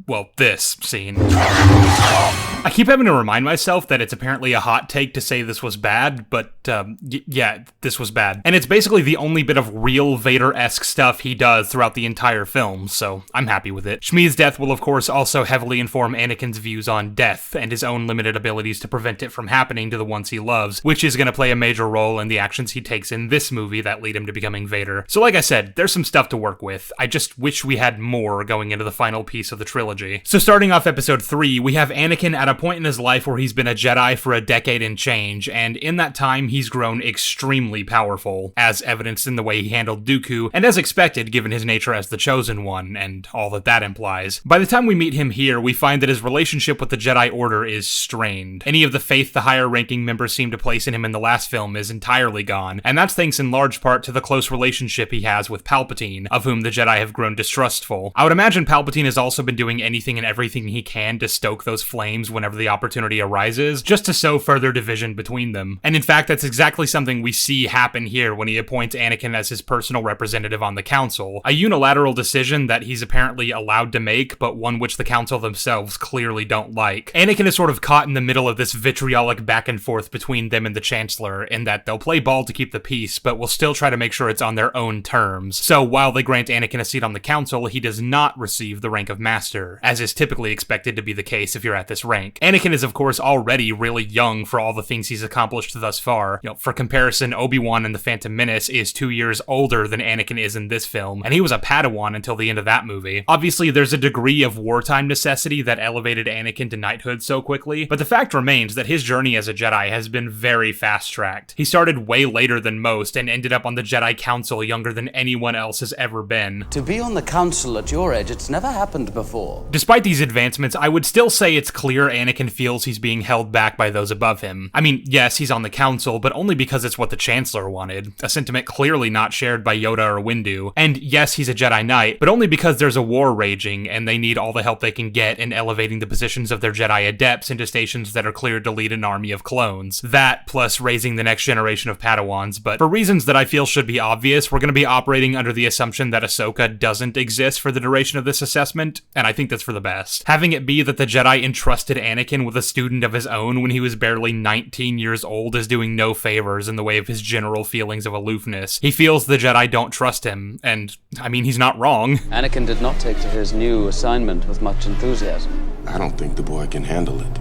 well, this scene. I keep having to remind myself that it's apparently a hot take to say this was bad, but yeah, this was bad. And it's basically the only bit of real Vader-esque stuff he does throughout the entire film, so I'm happy with it. Shmi's death will of course also heavily inform Anakin's views on death and his own limited abilities to prevent it from happening to the ones he loves, which is going to play a major role in the actions he takes in this movie that lead him to becoming Vader. So like I said, there's some stuff to work with. I just wish we had more going into the final piece of the trilogy. So starting off episode 3, we have Anakin at a point in his life where he's been a Jedi for a decade and change, and in that time he's grown extremely powerful, as evidenced in the way he handled Dooku, and as expected given his nature as the Chosen One, and all that that implies. By the time we meet him here, we find that his relationship with the Jedi Order is strained. Any of the faith the higher-ranking members seem to place in him in the last film is entirely gone, and that's thanks in large part to the close relationship he has with Palpatine, of whom the Jedi have grown distrustful. I would imagine Palpatine has also been doing anything and everything he can to stoke those flames whenever the opportunity arises, just to sow further division between them. And in fact, that's exactly something we see happen here when he appoints Anakin as his personal representative on the Council, a unilateral decision that he's apparently allowed to make, but one which the Council themselves clearly don't like. Anakin is sort of caught in the middle of this vitriolic back and forth between them and the Chancellor, in that they'll play ball to keep the peace, but will still try to make sure it's on their own terms. So while they grant Anakin a seat on the Council, he does not receive the rank of Master, as is typically expected to be the case if you're at this rank. Anakin is of course already really young for all the things he's accomplished thus far. You know, for comparison, Obi-Wan in The Phantom Menace is 2 years older than Anakin is in this film, and he was a Padawan until the end of that movie. Obviously, there's a degree of wartime necessity that elevated Anakin to knighthood so quickly, but the fact remains that his journey as a Jedi has been very fast-tracked. He started way later than most and ended up on the Jedi Council younger than anyone else has ever been. To be on the Council at your age, it's never happened before. Despite these advancements, I would still say it's clear Anakin feels he's being held back by those above him. I mean, yes, he's on the Council, but only because it's what the Chancellor wanted, a sentiment clearly not shared by Yoda or Windu. And yes, he's a Jedi Knight, but only because there's a war raging, and they need all the help they can get in elevating the positions of their Jedi adepts into stations that are cleared to lead an army of clones. That, plus raising the next generation of Padawans, but for reasons that I feel should be obvious, we're going to be operating under the assumption that Ahsoka doesn't exist for the duration of this assessment, and I think that's for the best. Having it be that the Jedi entrusted Anakin with a student of his own when he was barely 19 years old is doing no favors in the way of his general feelings of aloofness. He feels the Jedi don't trust him, and, I mean, he's not wrong. Anakin did not take to his new assignment with much enthusiasm. I don't think the boy can handle it.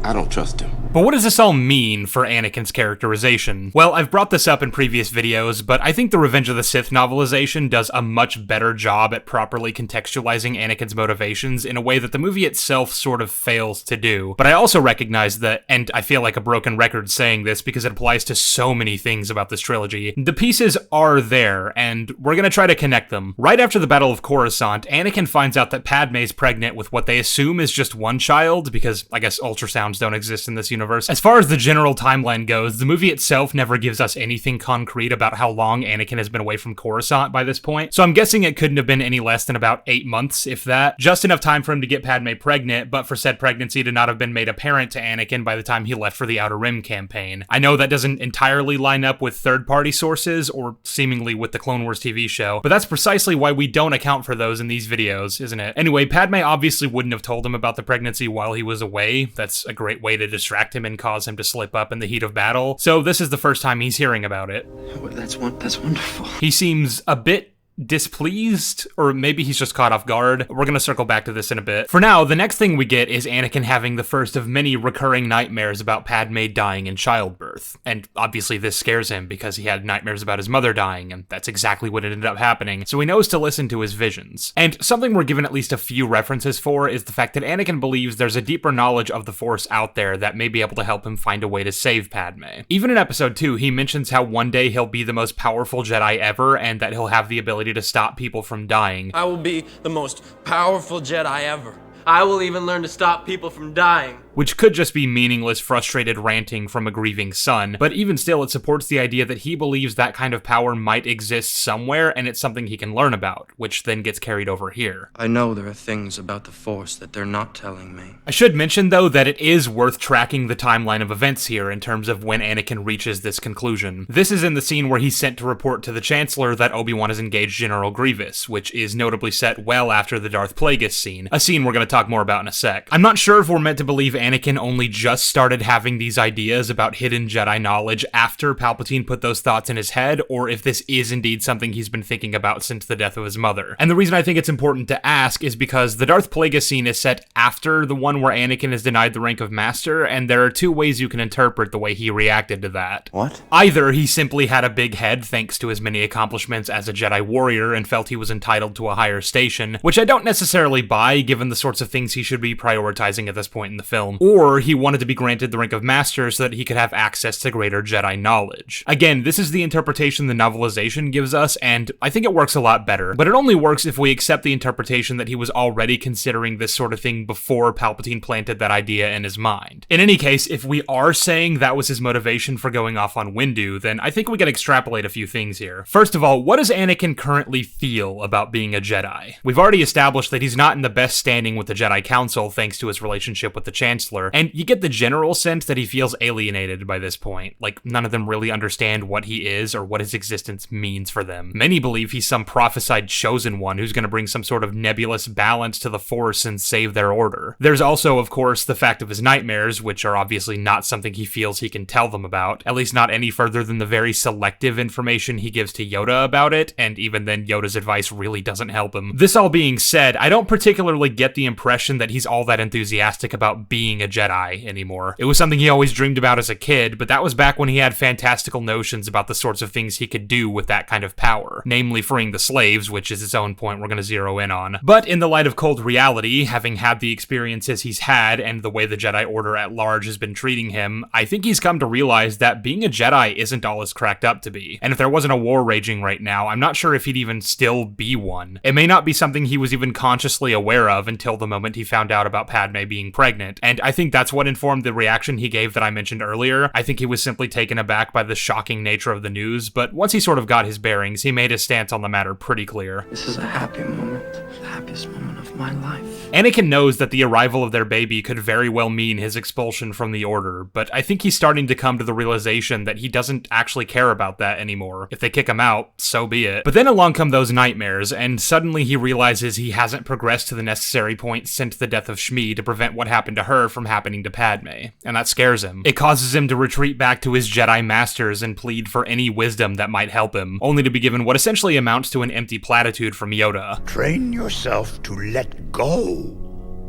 I don't trust him. But what does this all mean for Anakin's characterization? Well, I've brought this up in previous videos, but I think the Revenge of the Sith novelization does a much better job at properly contextualizing Anakin's motivations in a way that the movie itself sort of fails to do. But I also recognize that, and I feel like a broken record saying this because it applies to so many things about this trilogy, the pieces are there, and we're gonna try to connect them. Right after the Battle of Coruscant, Anakin finds out that Padme's pregnant with what they assume is just one child, because I guess ultrasounds don't exist in this universe. As far as the general timeline goes, the movie itself never gives us anything concrete about how long Anakin has been away from Coruscant by this point, so I'm guessing it couldn't have been any less than about 8 months, if that. Just enough time for him to get Padme pregnant, but for said pregnancy to not have been made apparent to Anakin by the time he left for the Outer Rim campaign. I know that doesn't entirely line up with third-party sources, or seemingly with the Clone Wars TV show, but that's precisely why we don't account for those in these videos, isn't it? Anyway, Padme obviously wouldn't have told him about the pregnancy while he was away. That's a great way to distract him and cause him to slip up in the heat of battle, so this is the first time he's hearing about it. That's wonderful. He seems a bit displeased, or maybe he's just caught off guard. We're gonna circle back to this in a bit. For now, the next thing we get is Anakin having the first of many recurring nightmares about Padme dying in childbirth. birth. And obviously this scares him because he had nightmares about his mother dying, and that's exactly what ended up happening, so he knows to listen to his visions. And something we're given at least a few references for is the fact that Anakin believes there's a deeper knowledge of the Force out there that may be able to help him find a way to save Padme. Even in episode 2, he mentions how one day he'll be the most powerful Jedi ever, and that he'll have the ability to stop people from dying. I will be the most powerful Jedi ever. I will even learn to stop people from dying. Which could just be meaningless, frustrated ranting from a grieving son, but even still it supports the idea that he believes that kind of power might exist somewhere and it's something he can learn about, which then gets carried over here. I know there are things about the Force that they're not telling me. I should mention though that it is worth tracking the timeline of events here in terms of when Anakin reaches this conclusion. This is in the scene where he's sent to report to the Chancellor that Obi-Wan has engaged General Grievous, which is notably set well after the Darth Plagueis scene, a scene we're going to talk more about in a sec. I'm not sure if we're meant to believe Anakin only just started having these ideas about hidden Jedi knowledge after Palpatine put those thoughts in his head, or if this is indeed something he's been thinking about since the death of his mother. And the reason I think it's important to ask is because the Darth Plagueis scene is set after the one where Anakin is denied the rank of Master, and there are two ways you can interpret the way he reacted to that. What? Either he simply had a big head thanks to his many accomplishments as a Jedi warrior and felt he was entitled to a higher station, which I don't necessarily buy given the sorts of things he should be prioritizing at this point in the film, or he wanted to be granted the rank of Master so that he could have access to greater Jedi knowledge. Again, this is the interpretation the novelization gives us, and I think it works a lot better, but it only works if we accept the interpretation that he was already considering this sort of thing before Palpatine planted that idea in his mind. In any case, if we are saying that was his motivation for going off on Windu, then I think we can extrapolate a few things here. First of all, what does Anakin currently feel about being a Jedi? We've already established that he's not in the best standing with the Jedi Council thanks to his relationship with the Chancellor, and you get the general sense that he feels alienated by this point, like none of them really understand what he is or what his existence means for them. Many believe he's some prophesied chosen one who's going to bring some sort of nebulous balance to the Force and save their order. There's also, of course, the fact of his nightmares, which are obviously not something he feels he can tell them about, at least not any further than the very selective information he gives to Yoda about it, and even then Yoda's advice really doesn't help him. This all being said, I don't particularly get the impression that he's all that enthusiastic about being a Jedi anymore. It was something he always dreamed about as a kid, but that was back when he had fantastical notions about the sorts of things he could do with that kind of power, namely freeing the slaves, which is its own point we're going to zero in on. But in the light of cold reality, having had the experiences he's had and the way the Jedi Order at large has been treating him, I think he's come to realize that being a Jedi isn't all it's cracked up to be. And if there wasn't a war raging right now, I'm not sure if he'd even still be one. It may not be something he was even consciously aware of until the moment he found out about Padme being pregnant, and I think that's what informed the reaction he gave that I mentioned earlier. I think he was simply taken aback by the shocking nature of the news, but once he sort of got his bearings, he made his stance on the matter pretty clear. This is a happy moment, the happiest moment of my life. Anakin knows that the arrival of their baby could very well mean his expulsion from the Order, but I think he's starting to come to the realization that he doesn't actually care about that anymore. If they kick him out, so be it. But then along come those nightmares, and suddenly he realizes he hasn't progressed to the necessary point since the death of Shmi to prevent what happened to her from happening to Padme, and that scares him. It causes him to retreat back to his Jedi masters and plead for any wisdom that might help him, only to be given what essentially amounts to an empty platitude from Yoda. Train yourself to let go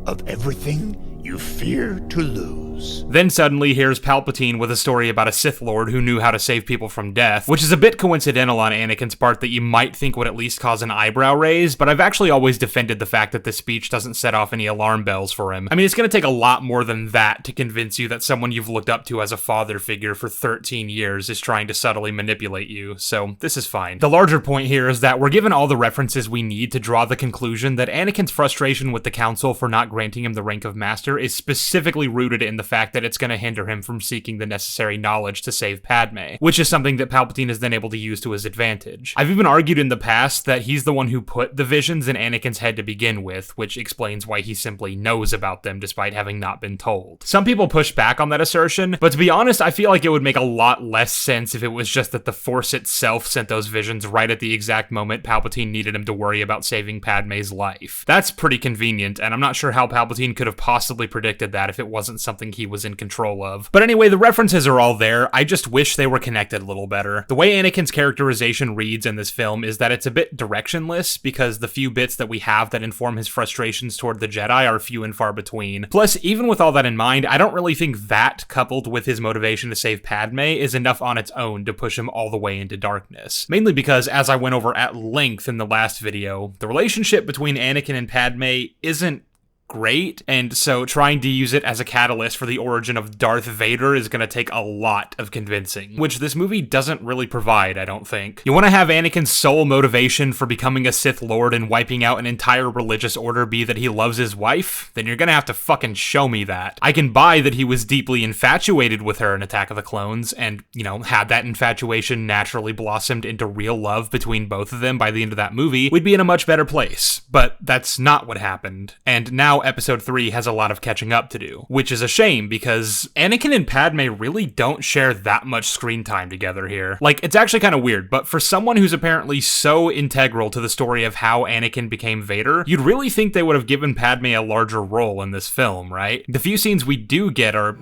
of everything you fear to lose. Then suddenly here's Palpatine with a story about a Sith Lord who knew how to save people from death, which is a bit coincidental on Anakin's part that you might think would at least cause an eyebrow raise, but I've actually always defended the fact that this speech doesn't set off any alarm bells for him. I mean, it's going to take a lot more than that to convince you that someone you've looked up to as a father figure for 13 years is trying to subtly manipulate you, so this is fine. The larger point here is that we're given all the references we need to draw the conclusion that Anakin's frustration with the Council for not granting him the rank of Master is specifically rooted in the fact that it's going to hinder him from seeking the necessary knowledge to save Padme, which is something that Palpatine is then able to use to his advantage. I've even argued in the past that he's the one who put the visions in Anakin's head to begin with, which explains why he simply knows about them despite having not been told. Some people push back on that assertion, but to be honest, I feel like it would make a lot less sense if it was just that the Force itself sent those visions right at the exact moment Palpatine needed him to worry about saving Padme's life. That's pretty convenient, and I'm not sure how Palpatine could have possibly easily predicted that if it wasn't something he was in control of. But anyway, the references are all there. I just wish they were connected a little better. The way Anakin's characterization reads in this film is that it's a bit directionless, because the few bits that we have that inform his frustrations toward the Jedi are few and far between. Plus, even with all that in mind, I don't really think that, coupled with his motivation to save Padme, is enough on its own to push him all the way into darkness. Mainly because, as I went over at length in the last video, the relationship between Anakin and Padme isn't great, and so trying to use it as a catalyst for the origin of Darth Vader is going to take a lot of convincing, which this movie doesn't really provide, I don't think. You want to have Anakin's sole motivation for becoming a Sith Lord and wiping out an entire religious order be that he loves his wife? Then you're going to have to fucking show me that. I can buy that he was deeply infatuated with her in Attack of the Clones, and, you know, had that infatuation naturally blossomed into real love between both of them by the end of that movie, we'd be in a much better place. But that's not what happened, and now Episode 3 has a lot of catching up to do, which is a shame because Anakin and Padme really don't share that much screen time together here. Like, it's actually kind of weird, but for someone who's apparently so integral to the story of how Anakin became Vader, you'd really think they would have given Padme a larger role in this film, right? The few scenes we do get are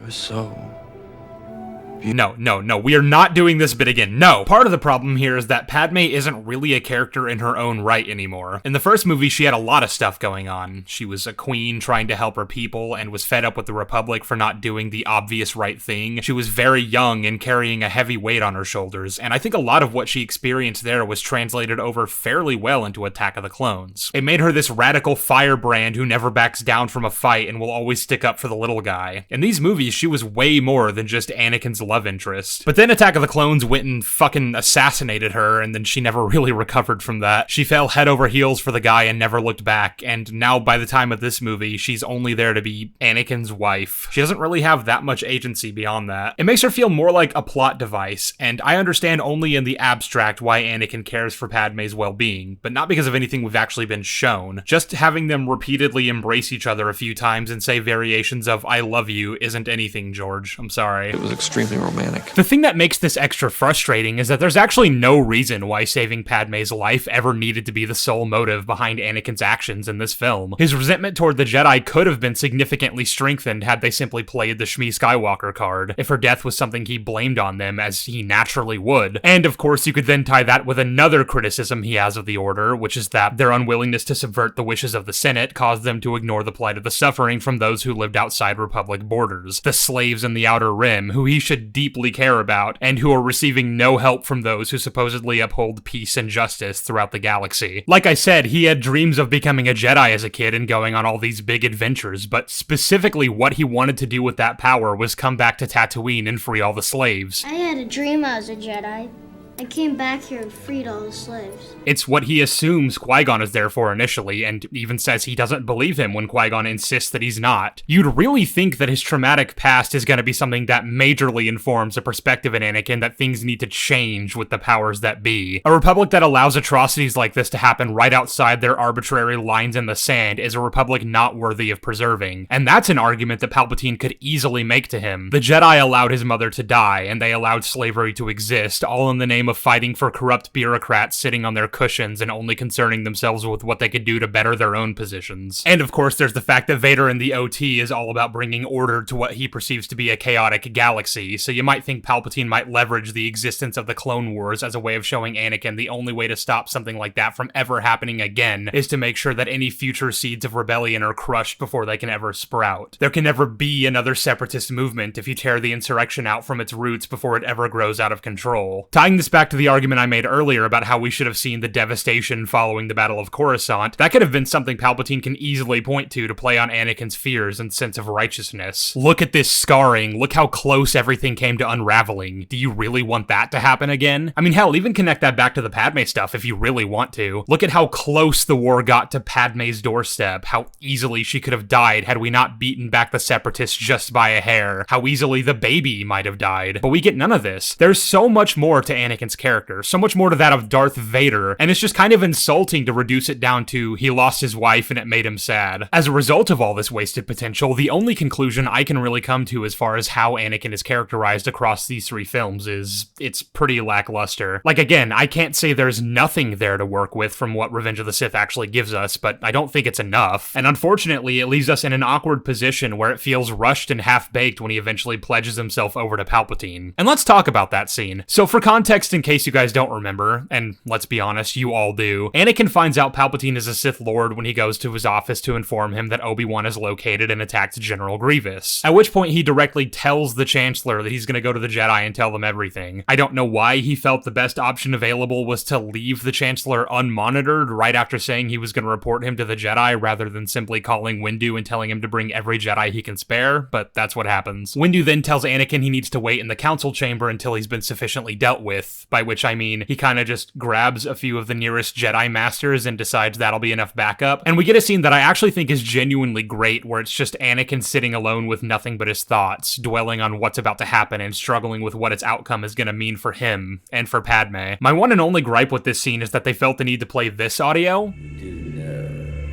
No, we are not doing this bit again. No! Part of the problem here is that Padme isn't really a character in her own right anymore. In the first movie, she had a lot of stuff going on. She was a queen trying to help her people and was fed up with the Republic for not doing the obvious right thing. She was very young and carrying a heavy weight on her shoulders, and I think a lot of what she experienced there was translated over fairly well into Attack of the Clones. It made her this radical firebrand who never backs down from a fight and will always stick up for the little guy. In these movies, she was way more than just Anakin's love interest. But then Attack of the Clones went and fucking assassinated her, and then she never really recovered from that. She fell head over heels for the guy and never looked back, and now by the time of this movie, she's only there to be Anakin's wife. She doesn't really have that much agency beyond that. It makes her feel more like a plot device, and I understand only in the abstract why Anakin cares for Padme's well-being, but not because of anything we've actually been shown. Just having them repeatedly embrace each other a few times and say variations of "I love you" isn't anything, George. I'm sorry. It was extremely romantic. The thing that makes this extra frustrating is that there's actually no reason why saving Padme's life ever needed to be the sole motive behind Anakin's actions in this film. His resentment toward the Jedi could have been significantly strengthened had they simply played the Shmi Skywalker card, if her death was something he blamed on them, as he naturally would. And of course, you could then tie that with another criticism he has of the Order, which is that their unwillingness to subvert the wishes of the Senate caused them to ignore the plight of the suffering from those who lived outside Republic borders, the slaves in the Outer Rim, who he should deeply care about, and who are receiving no help from those who supposedly uphold peace and justice throughout the galaxy. Like I said, he had dreams of becoming a Jedi as a kid and going on all these big adventures, but specifically what he wanted to do with that power was come back to Tatooine and free all the slaves. I had a dream I was a Jedi. I came back here and freed all the slaves. It's what he assumes Qui-Gon is there for initially, and even says he doesn't believe him when Qui-Gon insists that he's not. You'd really think that his traumatic past is going to be something that majorly informs a perspective in Anakin that things need to change with the powers that be. A republic that allows atrocities like this to happen right outside their arbitrary lines in the sand is a republic not worthy of preserving, and that's an argument that Palpatine could easily make to him. The Jedi allowed his mother to die, and they allowed slavery to exist, all in the name of fighting for corrupt bureaucrats sitting on their cushions and only concerning themselves with what they could do to better their own positions. And of course, there's the fact that Vader in the OT is all about bringing order to what he perceives to be a chaotic galaxy, so you might think Palpatine might leverage the existence of the Clone Wars as a way of showing Anakin the only way to stop something like that from ever happening again is to make sure that any future seeds of rebellion are crushed before they can ever sprout. There can never be another separatist movement if you tear the insurrection out from its roots before it ever grows out of control. Tying this back to the argument I made earlier about how we should have seen the devastation following the Battle of Coruscant, that could have been something Palpatine can easily point to play on Anakin's fears and sense of righteousness. Look at this scarring, look how close everything came to unraveling. Do you really want that to happen again? I mean, hell, even connect that back to the Padme stuff if you really want to. Look at how close the war got to Padme's doorstep, how easily she could have died had we not beaten back the Separatists just by a hair, how easily the baby might have died. But we get none of this. There's so much more to Anakin's Anakin's character, so much more to that of Darth Vader, and it's just kind of insulting to reduce it down to he lost his wife and it made him sad. As a result of all this wasted potential, the only conclusion I can really come to as far as how Anakin is characterized across these 3 films is it's pretty lackluster. Like, again, I can't say there's nothing there to work with from what Revenge of the Sith actually gives us, but I don't think it's enough. And unfortunately, it leaves us in an awkward position where it feels rushed and half-baked when he eventually pledges himself over to Palpatine. And let's talk about that scene. So for context, in case you guys don't remember, and let's be honest, you all do, Anakin finds out Palpatine is a Sith Lord when he goes to his office to inform him that Obi-Wan is located and attacked General Grievous. At which point he directly tells the Chancellor that he's gonna go to the Jedi and tell them everything. I don't know why he felt the best option available was to leave the Chancellor unmonitored right after saying he was gonna report him to the Jedi rather than simply calling Windu and telling him to bring every Jedi he can spare, but that's what happens. Windu then tells Anakin he needs to wait in the council chamber until he's been sufficiently dealt with, by which I mean he kind of just grabs a few of the nearest Jedi Masters and decides that'll be enough backup. And we get a scene that I actually think is genuinely great, where it's just Anakin sitting alone with nothing but his thoughts, dwelling on what's about to happen and struggling with what its outcome is going to mean for him and for Padme. My one and only gripe with this scene is that they felt the need to play this audio. You do know,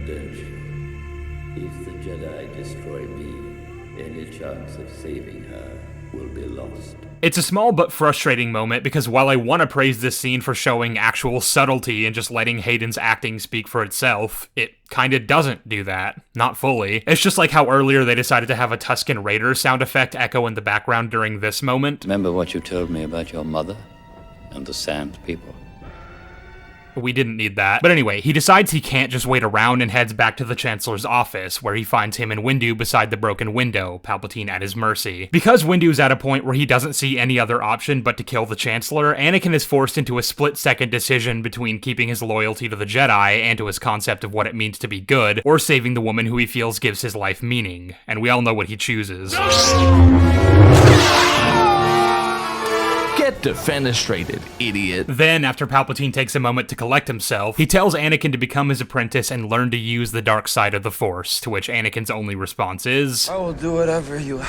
don't you? If the Jedi destroy me, any chance of saving her will be lost. It's a small but frustrating moment because while I want to praise this scene for showing actual subtlety and just letting Hayden's acting speak for itself, it kinda doesn't do that. Not fully. It's just like how earlier they decided to have a Tusken Raider sound effect echo in the background during this moment. Remember what you told me about your mother and the Sand People? We didn't need that. But anyway, he decides he can't just wait around and heads back to the Chancellor's office, where he finds him and Windu beside the broken window, Palpatine at his mercy. Because Windu's at a point where he doesn't see any other option but to kill the Chancellor, Anakin is forced into a split-second decision between keeping his loyalty to the Jedi and to his concept of what it means to be good, or saving the woman who he feels gives his life meaning. And we all know what he chooses. Get defenestrated, idiot. Then, after Palpatine takes a moment to collect himself, he tells Anakin to become his apprentice and learn to use the dark side of the Force, to which Anakin's only response is, I will do whatever you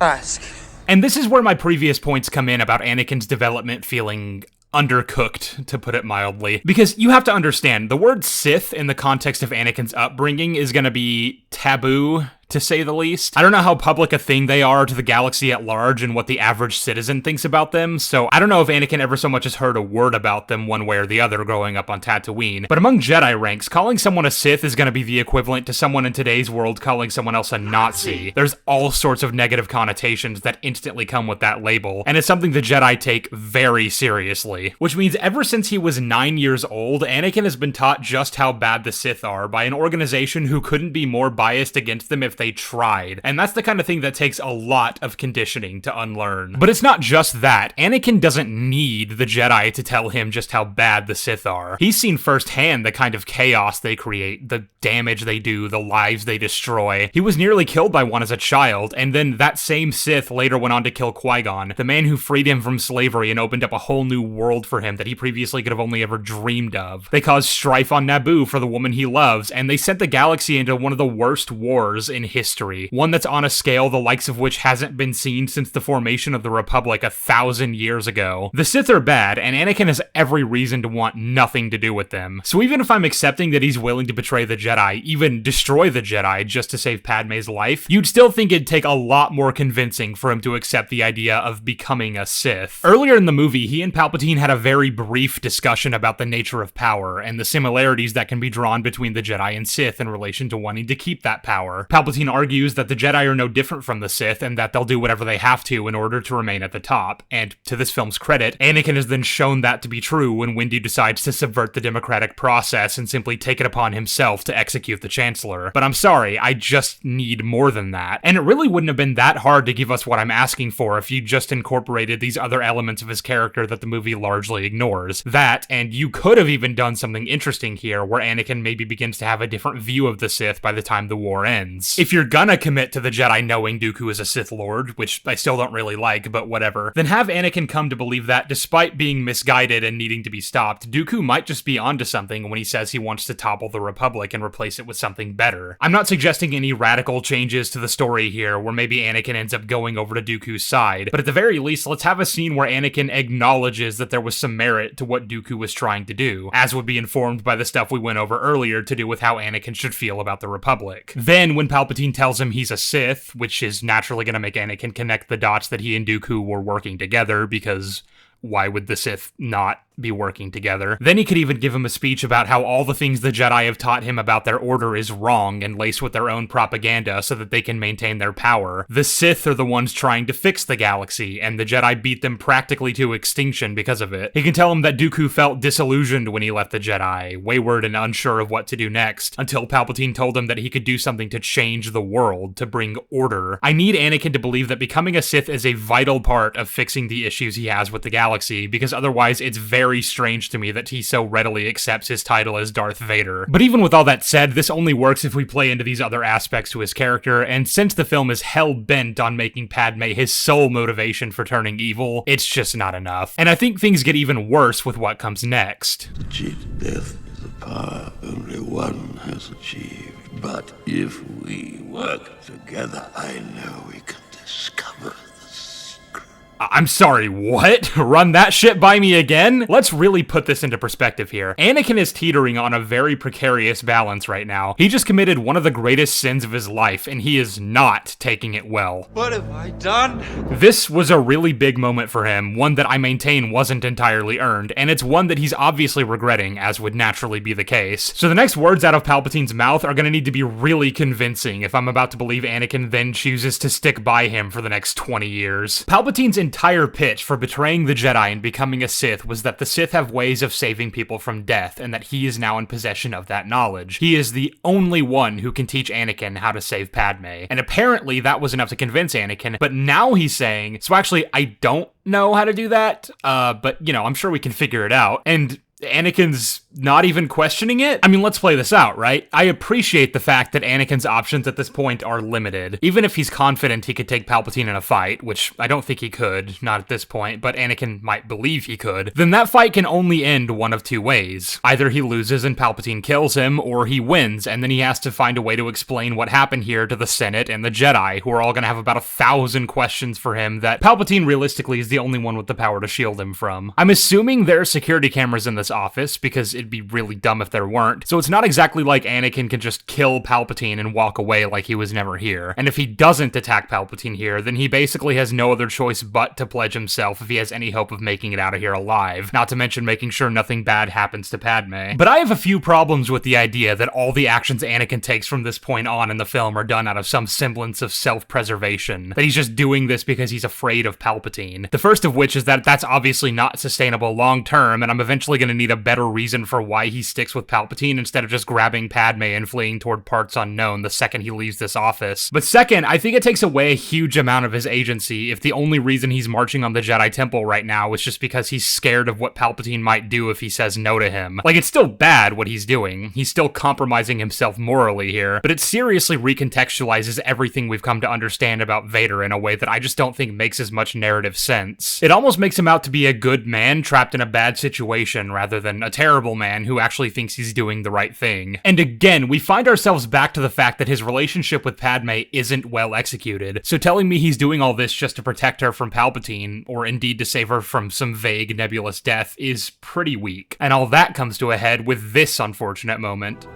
ask. And this is where my previous points come in about Anakin's development feeling undercooked, to put it mildly. Because you have to understand, the word Sith in the context of Anakin's upbringing is gonna be taboo, to say the least. I don't know how public a thing they are to the galaxy at large and what the average citizen thinks about them, so I don't know if Anakin ever so much as heard a word about them one way or the other growing up on Tatooine. But among Jedi ranks, calling someone a Sith is going to be the equivalent to someone in today's world calling someone else a Nazi. There's all sorts of negative connotations that instantly come with that label, and it's something the Jedi take very seriously. Which means ever since he was 9 years old, Anakin has been taught just how bad the Sith are by an organization who couldn't be more biased against them if they tried. And that's the kind of thing that takes a lot of conditioning to unlearn. But it's not just that. Anakin doesn't need the Jedi to tell him just how bad the Sith are. He's seen firsthand the kind of chaos they create, the damage they do, the lives they destroy. He was nearly killed by one as a child, and then that same Sith later went on to kill Qui-Gon, the man who freed him from slavery and opened up a whole new world for him that he previously could have only ever dreamed of. They caused strife on Naboo for the woman he loves, and they sent the galaxy into one of the worst wars in history. One that's on a scale the likes of which hasn't been seen since the formation of the Republic 1,000 years ago. The Sith are bad, and Anakin has every reason to want nothing to do with them. So even if I'm accepting that he's willing to betray the Jedi, even destroy the Jedi just to save Padme's life, you'd still think it'd take a lot more convincing for him to accept the idea of becoming a Sith. Earlier in the movie, he and Palpatine had a very brief discussion about the nature of power and the similarities that can be drawn between the Jedi and Sith in relation to wanting to keep that power. Palpatine argues that the Jedi are no different from the Sith and that they'll do whatever they have to in order to remain at the top. And to this film's credit, Anakin has then shown that to be true when Windu decides to subvert the democratic process and simply take it upon himself to execute the Chancellor. But I'm sorry, I just need more than that. And it really wouldn't have been that hard to give us what I'm asking for if you just incorporated these other elements of his character that the movie largely ignores. That, and you could have even done something interesting here where Anakin maybe begins to have a different view of the Sith by the time the war ends. if you're gonna commit to the Jedi knowing Dooku is a Sith Lord, which I still don't really like, but whatever, then have Anakin come to believe that, despite being misguided and needing to be stopped, Dooku might just be onto something when he says he wants to topple the Republic and replace it with something better. I'm not suggesting any radical changes to the story here, where maybe Anakin ends up going over to Dooku's side, but at the very least, let's have a scene where Anakin acknowledges that there was some merit to what Dooku was trying to do, as would be informed by the stuff we went over earlier to do with how Anakin should feel about the Republic. Then, when Palpatine tells him he's a Sith, which is naturally going to make Anakin connect the dots that he and Dooku were working together, because why would the Sith not be working together? Then he could even give him a speech about how all the things the Jedi have taught him about their order is wrong and laced with their own propaganda so that they can maintain their power. The Sith are the ones trying to fix the galaxy, and the Jedi beat them practically to extinction because of it. He can tell him that Dooku felt disillusioned when he left the Jedi, wayward and unsure of what to do next, until Palpatine told him that he could do something to change the world, to bring order. I need Anakin to believe that becoming a Sith is a vital part of fixing the issues he has with the galaxy, because otherwise it's very strange to me that he so readily accepts his title as Darth Vader. But even with all that said, this only works if we play into these other aspects to his character, and since the film is hell-bent on making Padme his sole motivation for turning evil, it's just not enough. And I think things get even worse with what comes next. To cheat death is a power only one has achieved. But if we work together, I know we can discover the secret. I'm sorry, what? Run that shit by me again? Let's really put this into perspective here. Anakin is teetering on a very precarious balance right now. He just committed one of the greatest sins of his life, and he is not taking it well. What have I done? This was a really big moment for him, one that I maintain wasn't entirely earned, and it's one that he's obviously regretting, as would naturally be the case. So the next words out of Palpatine's mouth are gonna need to be really convincing if I'm about to believe Anakin then chooses to stick by him for the next 20 years. Palpatine's entire pitch for betraying the Jedi and becoming a Sith was that the Sith have ways of saving people from death, and that he is now in possession of that knowledge. He is the only one who can teach Anakin how to save Padme, and apparently that was enough to convince Anakin, but now he's saying, so actually I don't know how to do that, but you know, I'm sure we can figure it out, and Anakin's not even questioning it? I mean, let's play this out, right? I appreciate the fact that Anakin's options at this point are limited. Even if he's confident he could take Palpatine in a fight, which I don't think he could, not at this point, but Anakin might believe he could, then that fight can only end one of two ways. Either he loses and Palpatine kills him, or he wins, and then he has to find a way to explain what happened here to the Senate and the Jedi, who are all gonna have about 1,000 questions for him that Palpatine realistically is the only one with the power to shield him from. I'm assuming there are security cameras in this office, because it'd be really dumb if there weren't, so it's not exactly like Anakin can just kill Palpatine and walk away like he was never here. And if he doesn't attack Palpatine here, then he basically has no other choice but to pledge himself if he has any hope of making it out of here alive, not to mention making sure nothing bad happens to Padme. But I have a few problems with the idea that all the actions Anakin takes from this point on in the film are done out of some semblance of self-preservation, that he's just doing this because he's afraid of Palpatine. The first of which is that that's obviously not sustainable long-term, and I'm eventually going to need a better reason for why he sticks with Palpatine instead of just grabbing Padme and fleeing toward parts unknown the second he leaves this office. But second, I think it takes away a huge amount of his agency if the only reason he's marching on the Jedi Temple right now is just because he's scared of what Palpatine might do if he says no to him. Like, it's still bad what he's doing. He's still compromising himself morally here, but it seriously recontextualizes everything we've come to understand about Vader in a way that I just don't think makes as much narrative sense. It almost makes him out to be a good man trapped in a bad situation rather than a terrible man who actually thinks he's doing the right thing. And again, we find ourselves back to the fact that his relationship with Padme isn't well executed, so telling me he's doing all this just to protect her from Palpatine, or indeed to save her from some vague nebulous death, is pretty weak. And all that comes to a head with this unfortunate moment.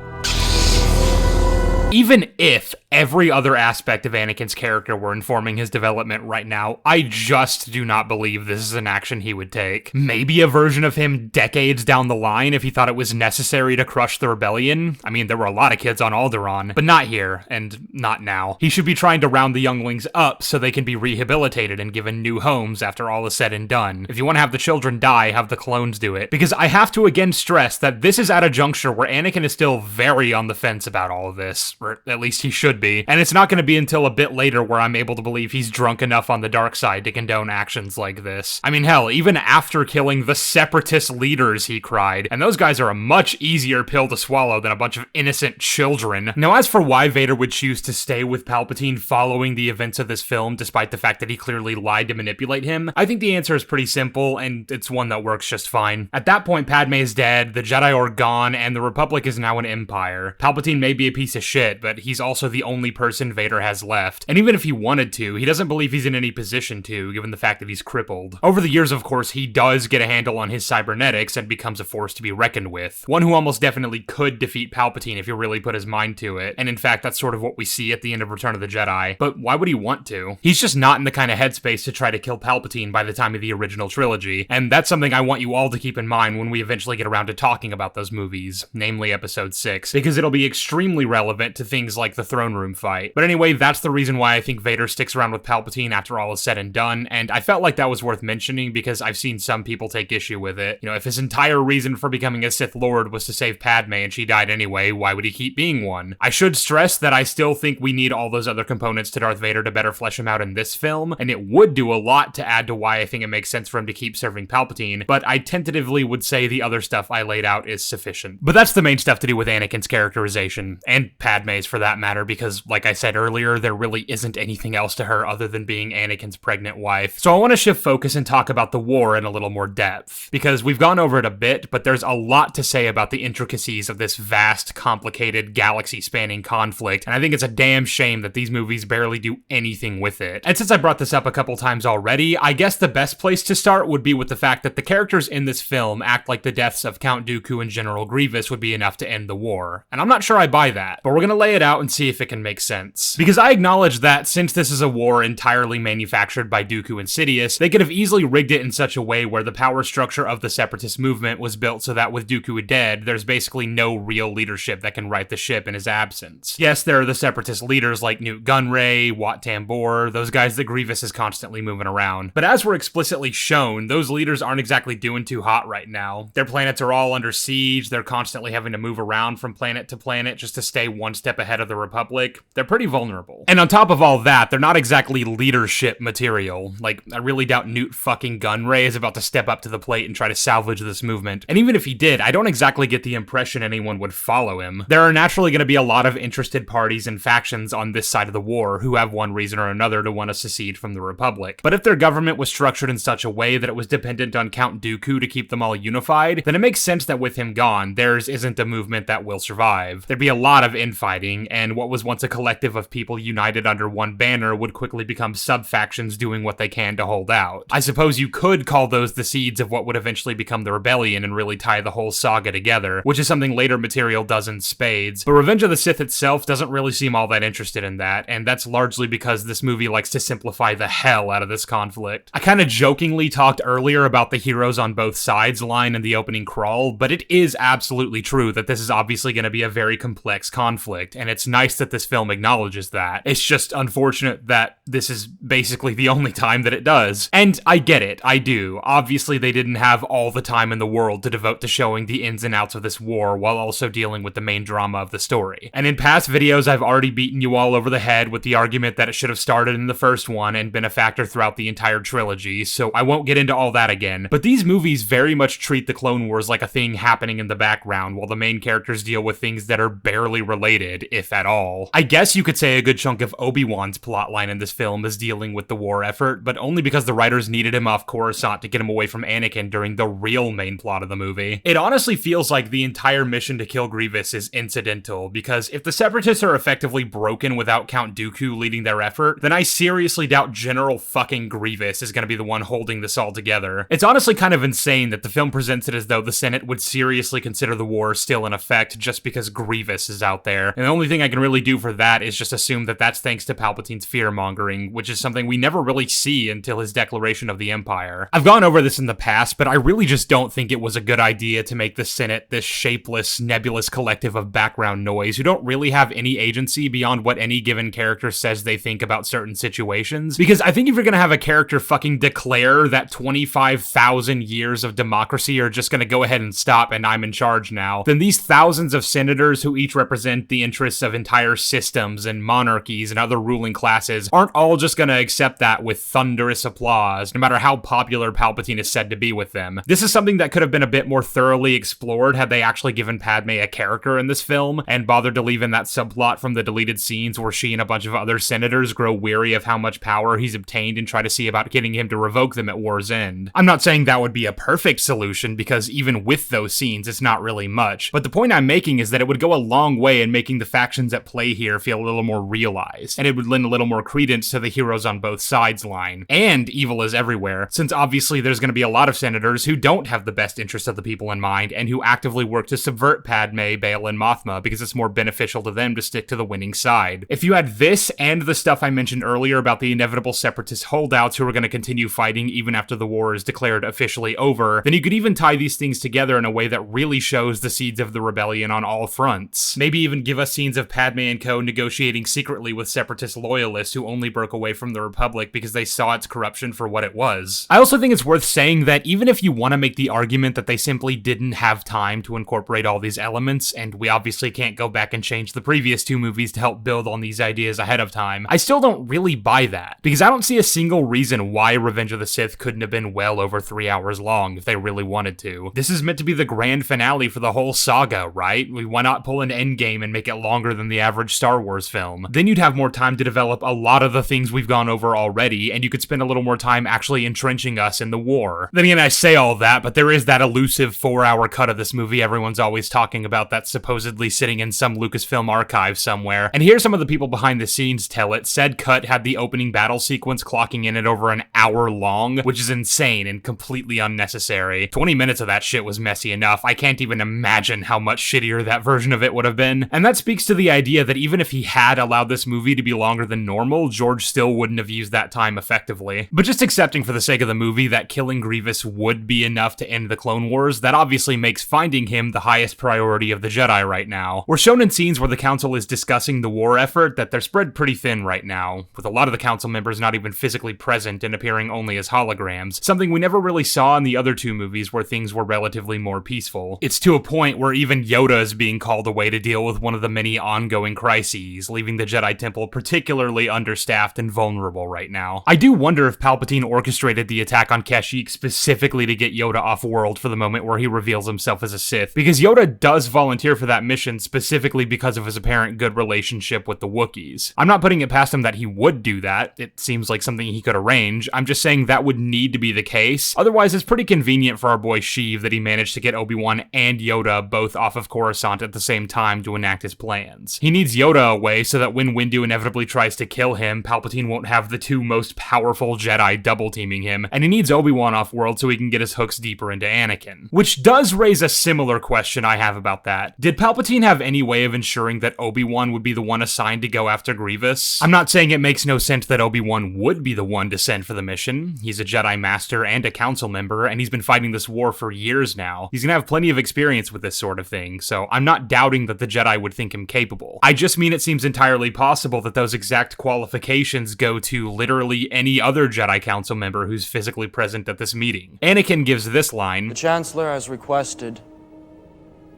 Even if every other aspect of Anakin's character were informing his development right now, I just do not believe this is an action he would take. Maybe a version of him decades down the line if he thought it was necessary to crush the rebellion. I mean, there were a lot of kids on Alderaan, but not here, and not now. He should be trying to round the younglings up so they can be rehabilitated and given new homes after all is said and done. If you want to have the children die, have the clones do it. Because I have to again stress that this is at a juncture where Anakin is still very on the fence about all of this. or at least he should be, and it's not going to be until a bit later where I'm able to believe he's drunk enough on the dark side to condone actions like this. I mean, hell, even after killing the Separatist leaders, he cried, and those guys are a much easier pill to swallow than a bunch of innocent children. Now, as for why Vader would choose to stay with Palpatine following the events of this film, despite the fact that he clearly lied to manipulate him, I think the answer is pretty simple, and it's one that works just fine. At that point, Padme is dead, the Jedi are gone, and the Republic is now an empire. Palpatine may be a piece of shit, but he's also the only person Vader has left. And even if he wanted to, he doesn't believe he's in any position to, given the fact that he's crippled. Over the years, of course, he does get a handle on his cybernetics and becomes a force to be reckoned with. One who almost definitely could defeat Palpatine if he really put his mind to it. And in fact, that's sort of what we see at the end of Return of the Jedi. But why would he want to? He's just not in the kind of headspace to try to kill Palpatine by the time of the original trilogy. And that's something I want you all to keep in mind when we eventually get around to talking about those movies, namely Episode 6, because it'll be extremely relevant to things like the throne room fight. But anyway, that's the reason why I think Vader sticks around with Palpatine after all is said and done, and I felt like that was worth mentioning because I've seen some people take issue with it. You know, if his entire reason for becoming a Sith Lord was to save Padme and she died anyway, why would he keep being one? I should stress that I still think we need all those other components to Darth Vader to better flesh him out in this film, and it would do a lot to add to why I think it makes sense for him to keep serving Palpatine, but I tentatively would say the other stuff I laid out is sufficient. But that's the main stuff to do with Anakin's characterization, and Padme's for that matter, because like I said earlier, there really isn't anything else to her other than being Anakin's pregnant wife. So I want to shift focus and talk about the war in a little more depth, because we've gone over it a bit, but there's a lot to say about the intricacies of this vast, complicated, galaxy-spanning conflict, and I think it's a damn shame that these movies barely do anything with it. And since I brought this up a couple times already, I guess the best place to start would be with the fact that the characters in this film act like the deaths of Count Dooku and General Grievous would be enough to end the war. And I'm not sure I buy that, but we're gonna lay it out and see if it can make sense. Because I acknowledge that since this is a war entirely manufactured by Dooku and Sidious, they could have easily rigged it in such a way where the power structure of the Separatist movement was built so that with Dooku dead, there's basically no real leadership that can right the ship in his absence. Yes, there are the Separatist leaders like Newt Gunray, Wat Tambor, those guys that Grievous is constantly moving around. But as we're explicitly shown, those leaders aren't exactly doing too hot right now. Their planets are all under siege, they're constantly having to move around from planet to planet just to stay one step ahead of the Republic. They're pretty vulnerable. And on top of all that, they're not exactly leadership material. Like, I really doubt Newt fucking Gunray is about to step up to the plate and try to salvage this movement. And even if he did, I don't exactly get the impression anyone would follow him. There are naturally going to be a lot of interested parties and factions on this side of the war who have one reason or another to want to secede from the Republic. But if their government was structured in such a way that it was dependent on Count Dooku to keep them all unified, then it makes sense that with him gone, theirs isn't a movement that will survive. There'd be a lot of infighting, and what was once a collective of people united under one banner would quickly become sub-factions doing what they can to hold out. I suppose you could call those the seeds of what would eventually become the rebellion and really tie the whole saga together, which is something later material does in spades, but Revenge of the Sith itself doesn't really seem all that interested in that, and that's largely because this movie likes to simplify the hell out of this conflict. I kinda jokingly talked earlier about the heroes on both sides line in the opening crawl, but it is absolutely true that this is obviously going to be a very complex conflict, and it's nice that this film acknowledges that. It's just unfortunate that this is basically the only time that it does. And I get it, I do. Obviously they didn't have all the time in the world to devote to showing the ins and outs of this war while also dealing with the main drama of the story. And in past videos I've already beaten you all over the head with the argument that it should have started in the first one and been a factor throughout the entire trilogy, so I won't get into all that again. But these movies very much treat the Clone Wars like a thing happening in the background while the main characters deal with things that are barely related, if at all. I guess you could say a good chunk of Obi-Wan's plotline in this film is dealing with the war effort, but only because the writers needed him off Coruscant to get him away from Anakin during the real main plot of the movie. It honestly feels like the entire mission to kill Grievous is incidental, because if the Separatists are effectively broken without Count Dooku leading their effort, then I seriously doubt General fucking Grievous is going to be the one holding this all together. It's honestly kind of insane that the film presents it as though the Senate would seriously consider the war still in effect just because Grievous is out there. And the only thing I can really do for that is just assume that that's thanks to Palpatine's fear-mongering, which is something we never really see until his declaration of the Empire. I've gone over this in the past, but I really just don't think it was a good idea to make the Senate this shapeless, nebulous collective of background noise who don't really have any agency beyond what any given character says they think about certain situations. Because I think if you're gonna have a character fucking declare that 25,000 years of democracy are just gonna go ahead and stop and I'm in charge now, then these thousands of senators who each represent the interests of entire systems and monarchies and other ruling classes aren't all just gonna accept that with thunderous applause, no matter how popular Palpatine is said to be with them. This is something that could have been a bit more thoroughly explored had they actually given Padme a character in this film, and bothered to leave in that subplot from the deleted scenes where she and a bunch of other senators grow weary of how much power he's obtained and try to see about getting him to revoke them at war's end. I'm not saying that would be a perfect solution, because even with those scenes, it's not really much, but the point I'm making is that it would go a long way in making the factions at play here feel a little more realized, and it would lend a little more credence to the heroes on both sides line. And evil is everywhere, since obviously there's going to be a lot of senators who don't have the best interests of the people in mind, and who actively work to subvert Padme, Bail, and Mothma because it's more beneficial to them to stick to the winning side. If you had this and the stuff I mentioned earlier about the inevitable separatist holdouts who are going to continue fighting even after the war is declared officially over, then you could even tie these things together in a way that really shows the seeds of the rebellion on all fronts. Maybe even give us scenes of Padme and co negotiating secretly with separatist loyalists who only broke away from the Republic because they saw its corruption for what it was. I also think it's worth saying that even if you want to make the argument that they simply didn't have time to incorporate all these elements, and we obviously can't go back and change the previous two movies to help build on these ideas ahead of time, I still don't really buy that, because I don't see a single reason why Revenge of the Sith couldn't have been well over 3 hours long if they really wanted to. This is meant to be the grand finale for the whole saga, right? Why not pull an Endgame and make it longer than the average Star Wars film? Then you'd have more time to develop a lot of the things we've gone over already, and you could spend a little more time actually entrenching us in the war. Then again, I say all that, but there is that elusive 4-hour cut of this movie everyone's always talking about that's supposedly sitting in some Lucasfilm archive somewhere. And here's some of the people behind the scenes tell it. Said cut had the opening battle sequence clocking in at over an hour long, which is insane and completely unnecessary. 20 minutes of that shit was messy enough. I can't even imagine how much shittier that version of it would have been. And that speaks to the idea that even if he had allowed this movie to be longer than normal, George still wouldn't have used that time effectively. But just accepting for the sake of the movie that killing Grievous would be enough to end the Clone Wars, that obviously makes finding him the highest priority of the Jedi right now. We're shown in scenes where the Council is discussing the war effort that they're spread pretty thin right now, with a lot of the Council members not even physically present and appearing only as holograms, something we never really saw in the other two movies where things were relatively more peaceful. It's to a point where even Yoda is being called away to deal with one of the many ongoing crises, leaving the Jedi Temple particularly understaffed and vulnerable right now. I do wonder if Palpatine orchestrated the attack on Kashyyyk specifically to get Yoda off-world for the moment where he reveals himself as a Sith, because Yoda does volunteer for that mission specifically because of his apparent good relationship with the Wookiees. I'm not putting it past him that he would do that. It seems like something he could arrange. I'm just saying that would need to be the case. Otherwise, it's pretty convenient for our boy Sheev that he managed to get Obi-Wan and Yoda both off of Coruscant at the same time to enact his plans. He needs Yoda away so that when Windu inevitably tries to kill him, Palpatine won't have the two most powerful Jedi double-teaming him, and he needs Obi-Wan off-world so he can get his hooks deeper into Anakin. Which does raise a similar question I have about that. Did Palpatine have any way of ensuring that Obi-Wan would be the one assigned to go after Grievous? I'm not saying it makes no sense that Obi-Wan would be the one to send for the mission. He's a Jedi Master and a Council member, and he's been fighting this war for years now. He's gonna have plenty of experience with this sort of thing, so I'm not doubting that the Jedi would think him capable. I just mean it seems entirely possible that those exact qualifications go to literally any other Jedi Council member who's physically present at this meeting. Anakin gives this line, "The Chancellor has requested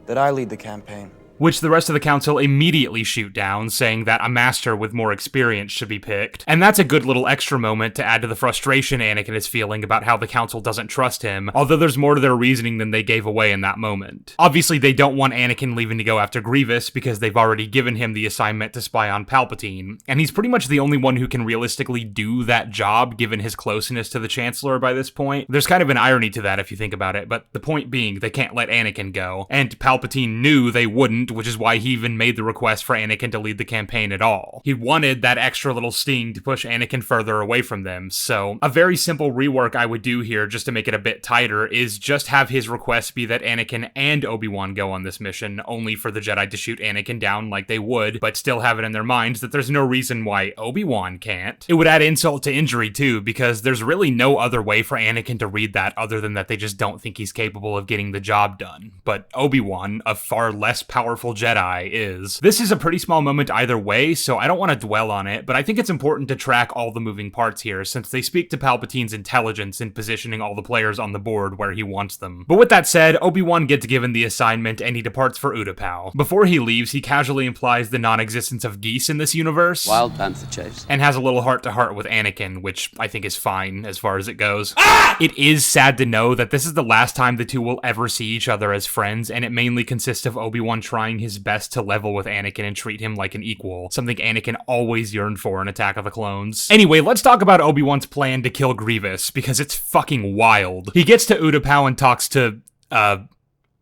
that I lead the campaign," which the rest of the council immediately shoot down, saying that a master with more experience should be picked. And that's a good little extra moment to add to the frustration Anakin is feeling about how the council doesn't trust him, although there's more to their reasoning than they gave away in that moment. Obviously, they don't want Anakin leaving to go after Grievous because they've already given him the assignment to spy on Palpatine, and he's pretty much the only one who can realistically do that job given his closeness to the Chancellor by this point. There's kind of an irony to that if you think about it, but the point being, they can't let Anakin go, and Palpatine knew they wouldn't, which is why he even made the request for Anakin to lead the campaign at all. He wanted that extra little sting to push Anakin further away from them, so a very simple rework I would do here just to make it a bit tighter is just have his request be that Anakin and Obi-Wan go on this mission, only for the Jedi to shoot Anakin down like they would, but still have it in their minds that there's no reason why Obi-Wan can't. It would add insult to injury too, because there's really no other way for Anakin to read that other than that they just don't think he's capable of getting the job done. But Obi-Wan, a far less powerful powerful Jedi is. This is a pretty small moment either way, so I don't want to dwell on it, but I think it's important to track all the moving parts here, since they speak to Palpatine's intelligence in positioning all the players on the board where he wants them. But with that said, Obi-Wan gets given the assignment and he departs for Utapau. Before he leaves, he casually implies the non-existence of geese in this universe. Wild Panther chase. And has a little heart-to-heart with Anakin, which I think is fine as far as it goes. It is sad to know that this is the last time the two will ever see each other as friends, and it mainly consists of Obi-Wan trying his best to level with Anakin and treat him like an equal, something Anakin always yearned for in Attack of the Clones. Anyway, let's talk about Obi-Wan's plan to kill Grievous, because it's fucking wild. He gets to Utapau and talks to,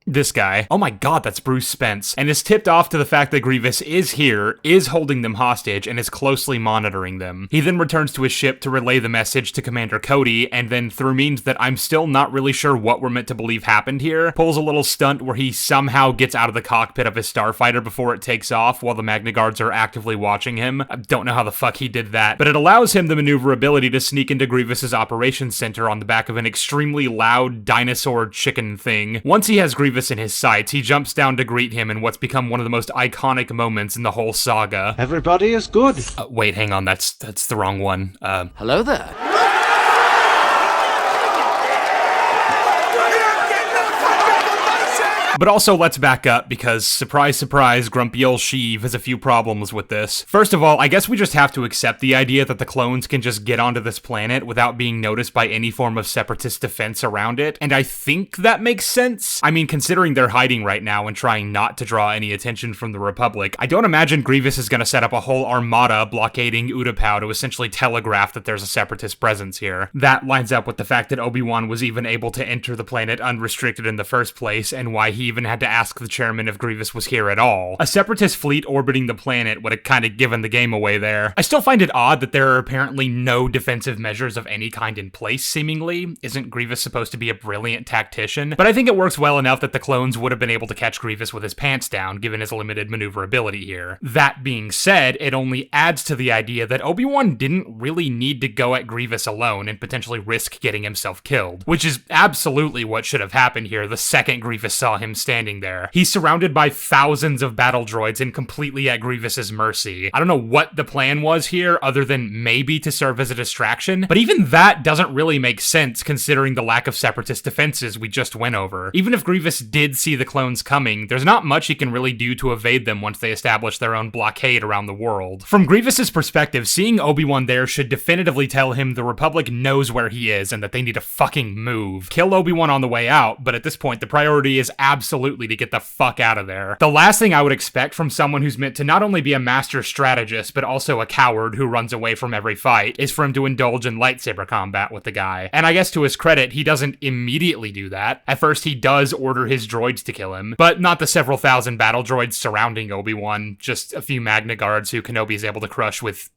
this guy. Oh my god, that's Bruce Spence. And is tipped off to the fact that Grievous is here, is holding them hostage, and is closely monitoring them. He then returns to his ship to relay the message to Commander Cody, and then through means that I'm still not really sure what we're meant to believe happened here, pulls a little stunt where he somehow gets out of the cockpit of his starfighter before it takes off while the Magna Guards are actively watching him. I don't know how the fuck he did that, but it allows him the maneuverability to sneak into Grievous's operations center on the back of an extremely loud dinosaur chicken thing. Once he has Grievous in his sights, he jumps down to greet him in what's become one of the most iconic moments in the whole saga. Everybody is good. Wait, hang on, that's the wrong one. Hello there. But also, let's back up, because surprise, surprise, grumpy old Sheev has a few problems with this. First of all, I guess we just have to accept the idea that the clones can just get onto this planet without being noticed by any form of separatist defense around it, and I think that makes sense. I mean, considering they're hiding right now and trying not to draw any attention from the Republic, I don't imagine Grievous is gonna set up a whole armada blockading Utapau to essentially telegraph that there's a separatist presence here. That lines up with the fact that Obi-Wan was even able to enter the planet unrestricted in the first place, and why he even had to ask the chairman if Grievous was here at all. A separatist fleet orbiting the planet would have kind of given the game away there. I still find it odd that there are apparently no defensive measures of any kind in place, seemingly. Isn't Grievous supposed to be a brilliant tactician? But I think it works well enough that the clones would have been able to catch Grievous with his pants down, given his limited maneuverability here. That being said, it only adds to the idea that Obi-Wan didn't really need to go at Grievous alone and potentially risk getting himself killed, which is absolutely what should have happened here the second Grievous saw him standing there. He's surrounded by thousands of battle droids and completely at Grievous's mercy. I don't know what the plan was here, other than maybe to serve as a distraction, but even that doesn't really make sense considering the lack of separatist defenses we just went over. Even if Grievous did see the clones coming, there's not much he can really do to evade them once they establish their own blockade around the world. From Grievous's perspective, seeing Obi-Wan there should definitively tell him the Republic knows where he is and that they need to fucking move. Kill Obi-Wan on the way out, but at this point the priority is absolutely to get the fuck out of there. The last thing I would expect from someone who's meant to not only be a master strategist, but also a coward who runs away from every fight, is for him to indulge in lightsaber combat with the guy. And I guess to his credit, he doesn't immediately do that. At first, he does order his droids to kill him, but not the several thousand battle droids surrounding Obi-Wan, just a few Magna Guards who Kenobi is able to crush with,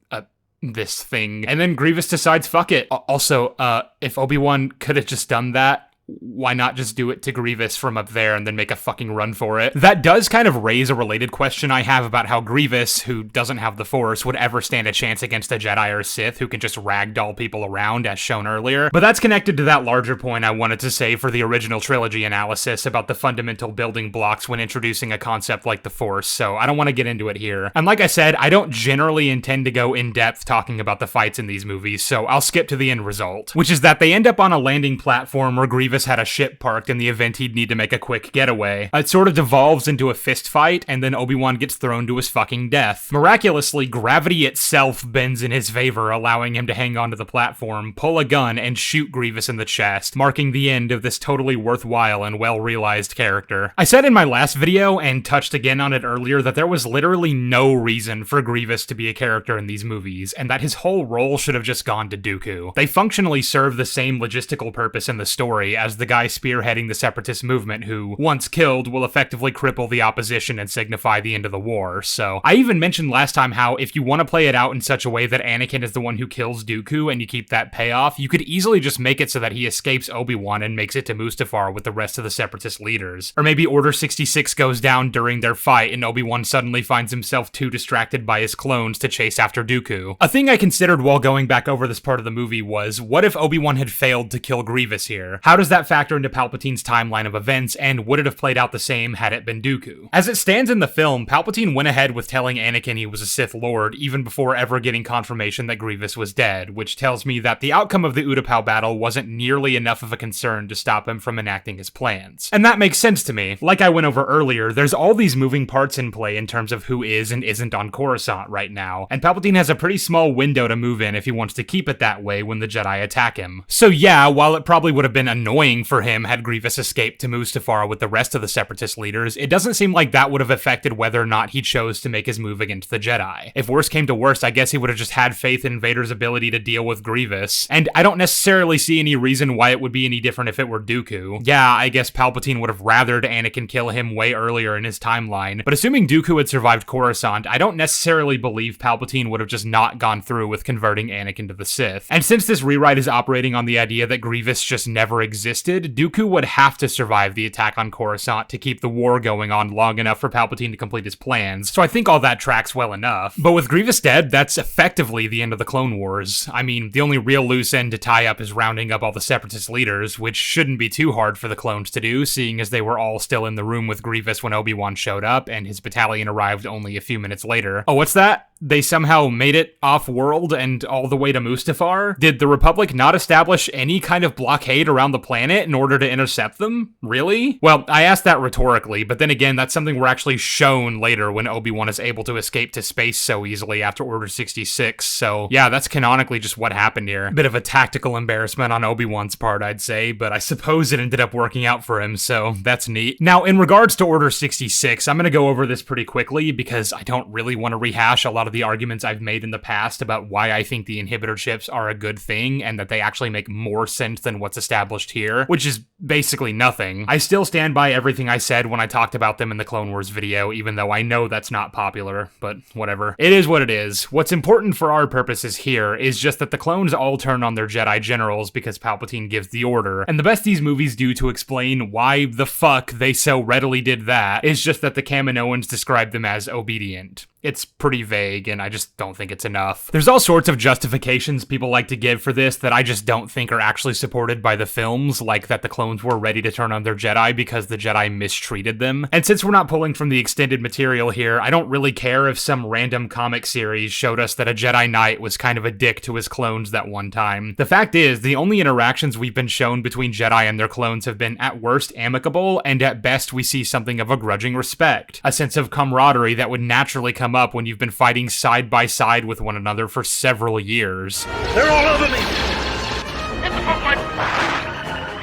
this thing. And then Grievous decides, fuck it. Also, if Obi-Wan could have just done that, why not just do it to Grievous from up there and then make a fucking run for it? That does kind of raise a related question I have about how Grievous, who doesn't have the Force, would ever stand a chance against a Jedi or Sith who can just ragdoll people around, as shown earlier. But that's connected to that larger point I wanted to say for the original trilogy analysis about the fundamental building blocks when introducing a concept like the Force, so I don't want to get into it here. And like I said, I don't generally intend to go in depth talking about the fights in these movies, so I'll skip to the end result, which is that they end up on a landing platform where Grievous had a ship parked in the event he'd need to make a quick getaway. It sort of devolves into a fist fight, and then Obi-Wan gets thrown to his fucking death. Miraculously, gravity itself bends in his favor, allowing him to hang onto the platform, pull a gun, and shoot Grievous in the chest, marking the end of this totally worthwhile and well-realized character. I said in my last video, and touched again on it earlier, that there was literally no reason for Grievous to be a character in these movies, and that his whole role should have just gone to Dooku. They functionally serve the same logistical purpose in the story as the guy spearheading the separatist movement who, once killed, will effectively cripple the opposition and signify the end of the war. So, I even mentioned last time how if you want to play it out in such a way that Anakin is the one who kills Dooku and you keep that payoff, you could easily just make it so that he escapes Obi-Wan and makes it to Mustafar with the rest of the separatist leaders. Or maybe Order 66 goes down during their fight and Obi-Wan suddenly finds himself too distracted by his clones to chase after Dooku. A thing I considered while going back over this part of the movie was, what if Obi-Wan had failed to kill Grievous here? How does that factor into Palpatine's timeline of events, and would it have played out the same had it been Dooku? As it stands in the film, Palpatine went ahead with telling Anakin he was a Sith Lord even before ever getting confirmation that Grievous was dead, which tells me that the outcome of the Utapau battle wasn't nearly enough of a concern to stop him from enacting his plans. And that makes sense to me. Like I went over earlier, there's all these moving parts in play in terms of who is and isn't on Coruscant right now, and Palpatine has a pretty small window to move in if he wants to keep it that way when the Jedi attack him. So yeah, while it probably would have been annoying for him had Grievous escaped to Mustafar with the rest of the Separatist leaders, it doesn't seem like that would have affected whether or not he chose to make his move against the Jedi. If worse came to worst, I guess he would have just had faith in Vader's ability to deal with Grievous, and I don't necessarily see any reason why it would be any different if it were Dooku. Yeah, I guess Palpatine would have rathered Anakin kill him way earlier in his timeline, but assuming Dooku had survived Coruscant, I don't necessarily believe Palpatine would have just not gone through with converting Anakin to the Sith. And since this rewrite is operating on the idea that Grievous just never existed, Dooku would have to survive the attack on Coruscant to keep the war going on long enough for Palpatine to complete his plans, so I think all that tracks well enough. But with Grievous dead, that's effectively the end of the Clone Wars. I mean, the only real loose end to tie up is rounding up all the Separatist leaders, which shouldn't be too hard for the clones to do, seeing as they were all still in the room with Grievous when Obi-Wan showed up, and his battalion arrived only a few minutes later. Oh, what's that? They somehow made it off-world and all the way to Mustafar? Did the Republic not establish any kind of blockade around the planet in order to intercept them? Really? Well, I asked that rhetorically, but then again, that's something we're actually shown later when Obi-Wan is able to escape to space so easily after Order 66, so yeah, that's canonically just what happened here. Bit of a tactical embarrassment on Obi-Wan's part, I'd say, but I suppose it ended up working out for him, so that's neat. Now, in regards to Order 66, I'm gonna go over this pretty quickly because I don't really want to rehash a lot of the arguments I've made in the past about why I think the inhibitor chips are a good thing and that they actually make more sense than what's established here, which is basically nothing. I still stand by everything I said when I talked about them in the Clone Wars video, even though I know that's not popular, but whatever. It is what it is. What's important for our purposes here is just that the clones all turn on their Jedi generals because Palpatine gives the order, and the best these movies do to explain why the fuck they so readily did that is just that the Kaminoans describe them as obedient. It's pretty vague, and I just don't think it's enough. There's all sorts of justifications people like to give for this that I just don't think are actually supported by the films, like that the clones were ready to turn on their Jedi because the Jedi mistreated them. And since we're not pulling from the extended material here, I don't really care if some random comic series showed us that a Jedi Knight was kind of a dick to his clones that one time. The fact is, the only interactions we've been shown between Jedi and their clones have been at worst amicable, and at best we see something of a grudging respect. A sense of camaraderie that would naturally come up when you've been fighting side by side with one another for several years. They're all over me!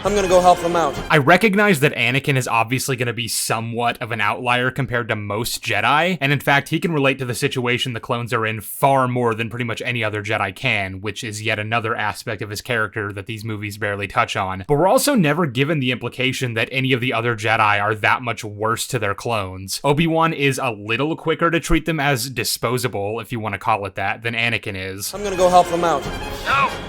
I'm gonna go help them out. I recognize that Anakin is obviously going to be somewhat of an outlier compared to most Jedi, and in fact, he can relate to the situation the clones are in far more than pretty much any other Jedi can, which is yet another aspect of his character that these movies barely touch on. But we're also never given the implication that any of the other Jedi are that much worse to their clones. Obi-Wan is a little quicker to treat them as disposable, if you want to call it that, than Anakin is. I'm gonna go help them out.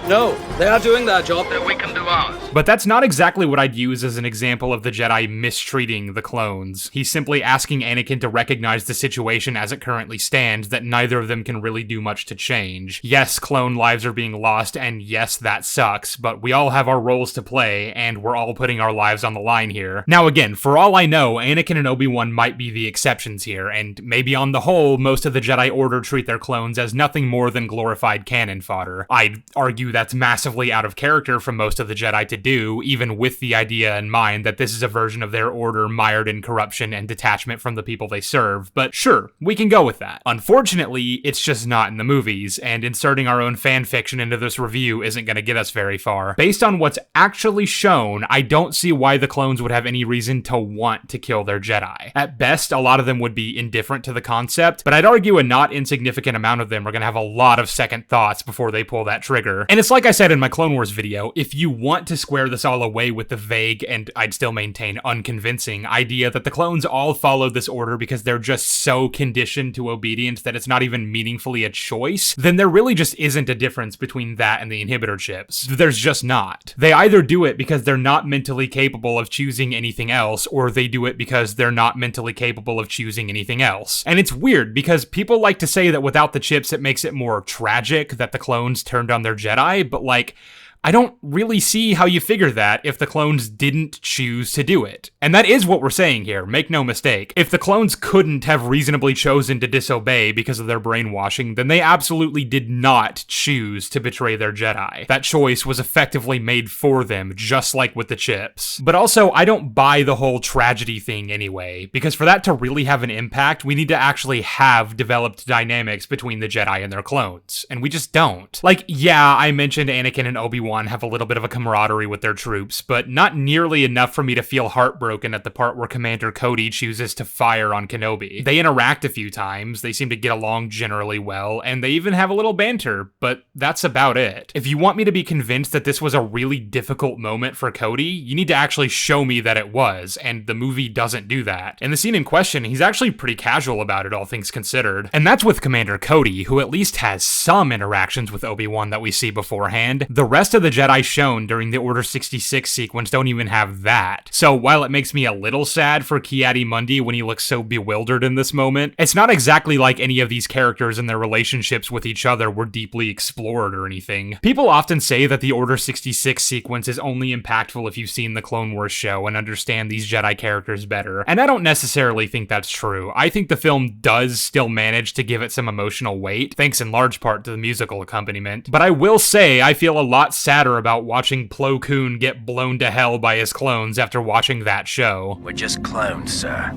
No, they are doing their job, then we can do ours. But that's not exactly what I'd use as an example of the Jedi mistreating the clones. He's simply asking Anakin to recognize the situation as it currently stands, that neither of them can really do much to change. Yes, clone lives are being lost, and yes, that sucks, but we all have our roles to play, and we're all putting our lives on the line here. Now again, for all I know, Anakin and Obi-Wan might be the exceptions here, and maybe on the whole, most of the Jedi Order treat their clones as nothing more than glorified cannon fodder. I'd argue that's massively out of character for most of the Jedi to do, even with the idea in mind that this is a version of their order mired in corruption and detachment from the people they serve, but sure, we can go with that. Unfortunately, it's just not in the movies, and inserting our own fan fiction into this review isn't going to get us very far. Based on what's actually shown, I don't see why the clones would have any reason to want to kill their Jedi. At best, a lot of them would be indifferent to the concept, but I'd argue a not insignificant amount of them are going to have a lot of second thoughts before they pull that trigger. And it's like I said in my Clone Wars video, if you want to square this all away with the vague, and I'd still maintain unconvincing, idea that the clones all followed this order because they're just so conditioned to obedience that it's not even meaningfully a choice, then there really just isn't a difference between that and the inhibitor chips. There's just not. They either do it because they're not mentally capable of choosing anything else, or they do it because they're not mentally capable of choosing anything else. And it's weird because people like to say that without the chips it makes it more tragic that the clones turned on their Jedi, but like, I don't really see how you figure that if the clones didn't choose to do it. And that is what we're saying here, make no mistake. If the clones couldn't have reasonably chosen to disobey because of their brainwashing, then they absolutely did not choose to betray their Jedi. That choice was effectively made for them, just like with the chips. But also, I don't buy the whole tragedy thing anyway, because for that to really have an impact, we need to actually have developed dynamics between the Jedi and their clones. And we just don't. Like, yeah, I mentioned Anakin and Obi-Wan have a little bit of a camaraderie with their troops, but not nearly enough for me to feel heartbroken at the part where Commander Cody chooses to fire on Kenobi. They interact a few times, they seem to get along generally well, and they even have a little banter, but that's about it. If you want me to be convinced that this was a really difficult moment for Cody, you need to actually show me that it was, and the movie doesn't do that. In the scene in question, he's actually pretty casual about it, all things considered. And that's with Commander Cody, who at least has some interactions with Obi-Wan that we see beforehand. The rest of the Jedi shown during the Order 66 sequence don't even have that. So while it makes me a little sad for Ki-Adi-Mundi when he looks so bewildered in this moment, it's not exactly like any of these characters and their relationships with each other were deeply explored or anything. People often say that the Order 66 sequence is only impactful if you've seen the Clone Wars show and understand these Jedi characters better, and I don't necessarily think that's true. I think the film does still manage to give it some emotional weight, thanks in large part to the musical accompaniment, but I will say I feel a lot sadder about watching Plo Koon get blown to hell by his clones after watching that show. We're just clones, sir.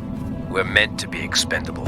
We're meant to be expendable.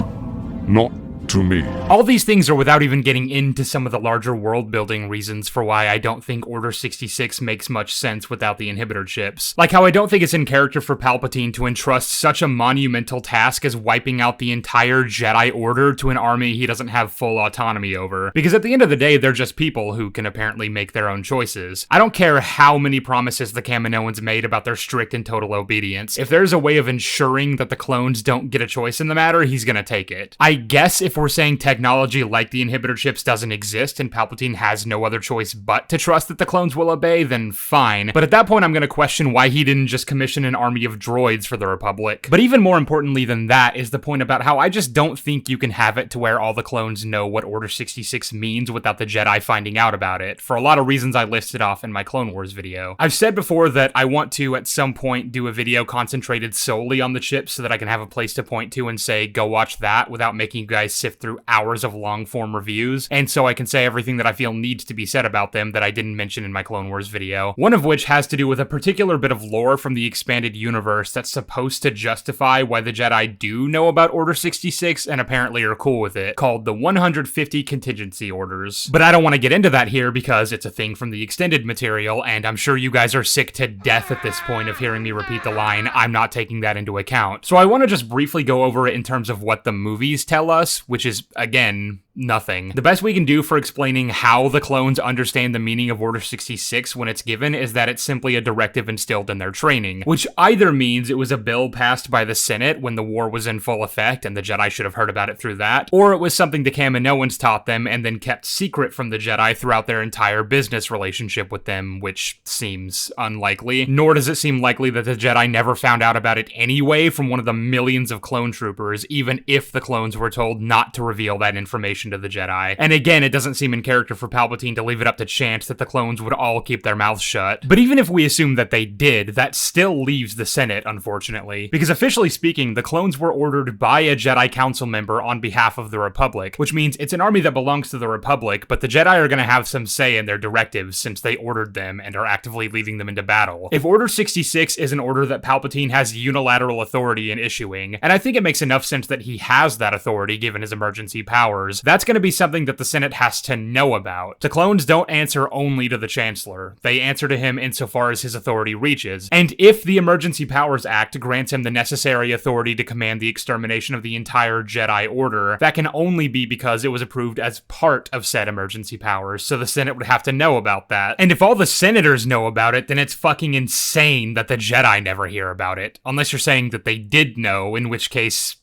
Not to me. All these things are without even getting into some of the larger world-building reasons for why I don't think Order 66 makes much sense without the inhibitor chips. Like how I don't think it's in character for Palpatine to entrust such a monumental task as wiping out the entire Jedi Order to an army he doesn't have full autonomy over. Because at the end of the day, they're just people who can apparently make their own choices. I don't care how many promises the Kaminoans made about their strict and total obedience. If there's a way of ensuring that the clones don't get a choice in the matter, he's gonna take it. I guess if we're saying technology like the inhibitor chips doesn't exist and Palpatine has no other choice but to trust that the clones will obey, then fine. But at that point, I'm gonna question why he didn't just commission an army of droids for the Republic. But even more importantly than that is the point about how I just don't think you can have it to where all the clones know what Order 66 means without the Jedi finding out about it, for a lot of reasons I listed off in my Clone Wars video. I've said before that I want to, at some point, do a video concentrated solely on the chips so that I can have a place to point to and say, go watch that, without making you guys sift through hours of long-form reviews, and so I can say everything that I feel needs to be said about them that I didn't mention in my Clone Wars video. One of which has to do with a particular bit of lore from the expanded universe that's supposed to justify why the Jedi do know about Order 66 and apparently are cool with it, called the 150 Contingency Orders. But I don't want to get into that here because it's a thing from the extended material, and I'm sure you guys are sick to death at this point of hearing me repeat the line, I'm not taking that into account. So I want to just briefly go over it in terms of what the movies tell us, which is, again, nothing. The best we can do for explaining how the clones understand the meaning of Order 66 when it's given is that it's simply a directive instilled in their training, which either means it was a bill passed by the Senate when the war was in full effect and the Jedi should have heard about it through that, or it was something the Kaminoans taught them and then kept secret from the Jedi throughout their entire business relationship with them, which seems unlikely. Nor does it seem likely that the Jedi never found out about it anyway from one of the millions of clone troopers, even if the clones were told not to reveal that information to the Jedi. And again, it doesn't seem in character for Palpatine to leave it up to chance that the clones would all keep their mouths shut. But even if we assume that they did, that still leaves the Senate, unfortunately. Because officially speaking, the clones were ordered by a Jedi Council member on behalf of the Republic, which means it's an army that belongs to the Republic, but the Jedi are going to have some say in their directives since they ordered them and are actively leading them into battle. If Order 66 is an order that Palpatine has unilateral authority in issuing, and I think it makes enough sense that he has that authority given his emergency powers, that's going to be something that the Senate has to know about. The clones don't answer only to the Chancellor. They answer to him insofar as his authority reaches. And if the Emergency Powers Act grants him the necessary authority to command the extermination of the entire Jedi Order, that can only be because it was approved as part of said emergency powers, so the Senate would have to know about that. And if all the senators know about it, then it's fucking insane that the Jedi never hear about it. Unless you're saying that they did know, in which case,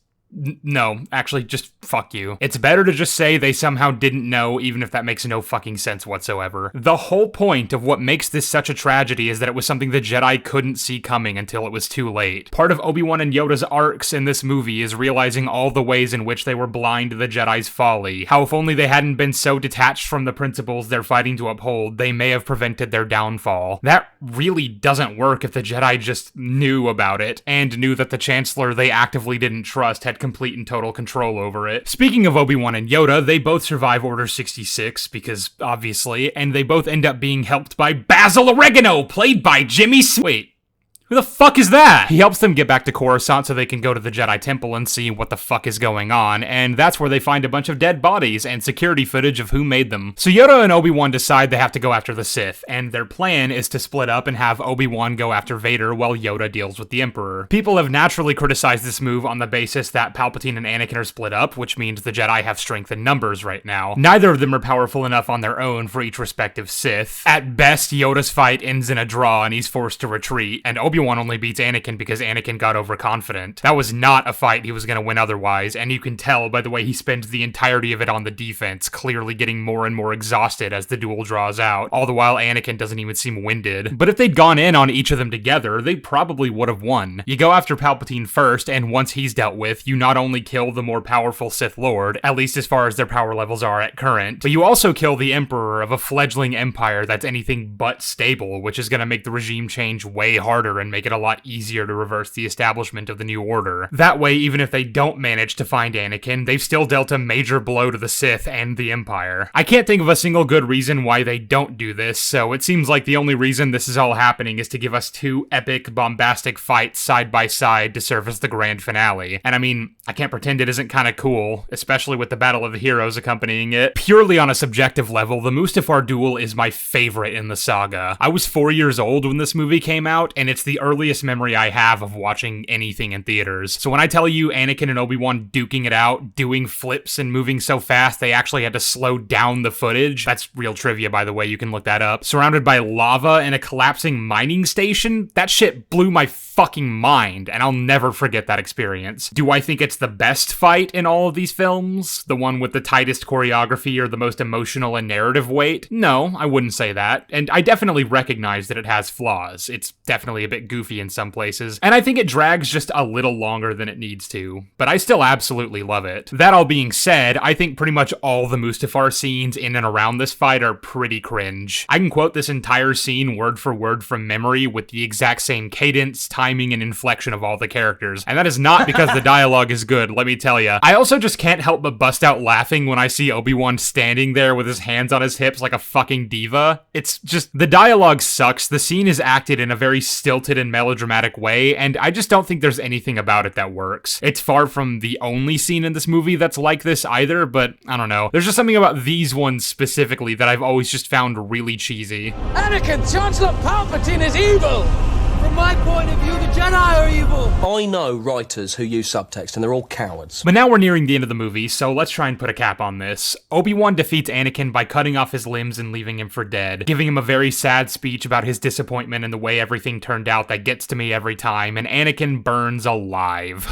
No, actually, just fuck you. It's better to just say they somehow didn't know, even if that makes no fucking sense whatsoever. The whole point of what makes this such a tragedy is that it was something the Jedi couldn't see coming until it was too late. Part of Obi-Wan and Yoda's arcs in this movie is realizing all the ways in which they were blind to the Jedi's folly. How if only they hadn't been so detached from the principles they're fighting to uphold, they may have prevented their downfall. That really doesn't work if the Jedi just knew about it, and knew that the Chancellor they actively didn't trust had complete and total control over it. Speaking of Obi-Wan and Yoda, they both survive Order 66, because obviously, and they both end up being helped by Basil Oregano, played by Jimmy Wait. Who the fuck is that? He helps them get back to Coruscant so they can go to the Jedi Temple and see what the fuck is going on, and that's where they find a bunch of dead bodies and security footage of who made them. So Yoda and Obi-Wan decide they have to go after the Sith, and their plan is to split up and have Obi-Wan go after Vader while Yoda deals with the Emperor. People have naturally criticized this move on the basis that Palpatine and Anakin are split up, which means the Jedi have strength in numbers right now. Neither of them are powerful enough on their own for each respective Sith. At best, Yoda's fight ends in a draw and he's forced to retreat, and Obi-Wan only beats Anakin because Anakin got overconfident. That was not a fight he was going to win otherwise, and you can tell by the way he spends the entirety of it on the defense, clearly getting more and more exhausted as the duel draws out, all the while Anakin doesn't even seem winded. But if they'd gone in on each of them together, they probably would have won. You go after Palpatine first, and once he's dealt with, you not only kill the more powerful Sith Lord, at least as far as their power levels are at current, but you also kill the Emperor of a fledgling empire that's anything but stable, which is going to make the regime change way harder and make it a lot easier to reverse the establishment of the New Order. That way, even if they don't manage to find Anakin, they've still dealt a major blow to the Sith and the Empire. I can't think of a single good reason why they don't do this, so it seems like the only reason this is all happening is to give us two epic, bombastic fights side by side to serve as the grand finale. And I mean, I can't pretend it isn't kinda cool, especially with the Battle of the Heroes accompanying it. Purely on a subjective level, the Mustafar duel is my favorite in the saga. I was 4 years old when this movie came out, and it's the earliest memory I have of watching anything in theaters. So when I tell you Anakin and Obi-Wan duking it out, doing flips and moving so fast they actually had to slow down the footage, that's real trivia by the way, you can look that up. Surrounded by lava and a collapsing mining station, that shit blew my fucking mind, and I'll never forget that experience. Do I think it's the best fight in all of these films? The one with the tightest choreography or the most emotional and narrative weight? No, I wouldn't say that, and I definitely recognize that it has flaws. It's definitely a bit goofy in some places, and I think it drags just a little longer than it needs to, but I still absolutely love it. That all being said, I think pretty much all the Mustafar scenes in and around this fight are pretty cringe. I can quote this entire scene word for word from memory with the exact same cadence, timing, and inflection of all the characters, and that is not because the dialogue is good, let me tell ya. I also just can't help but bust out laughing when I see Obi-Wan standing there with his hands on his hips like a fucking diva. It's just, the dialogue sucks, the scene is acted in a very stilted and melodramatic way, and I just don't think there's anything about it that works. It's far from the only scene in this movie that's like this either, but I don't know. There's just something about these ones specifically that I've always just found really cheesy. Anakin, Chancellor Palpatine is evil! From my point of view, the Jedi are evil! I know writers who use subtext, and they're all cowards. But now we're nearing the end of the movie, so let's try and put a cap on this. Obi-Wan defeats Anakin by cutting off his limbs and leaving him for dead, giving him a very sad speech about his disappointment and the way everything turned out that gets to me every time, and Anakin burns alive.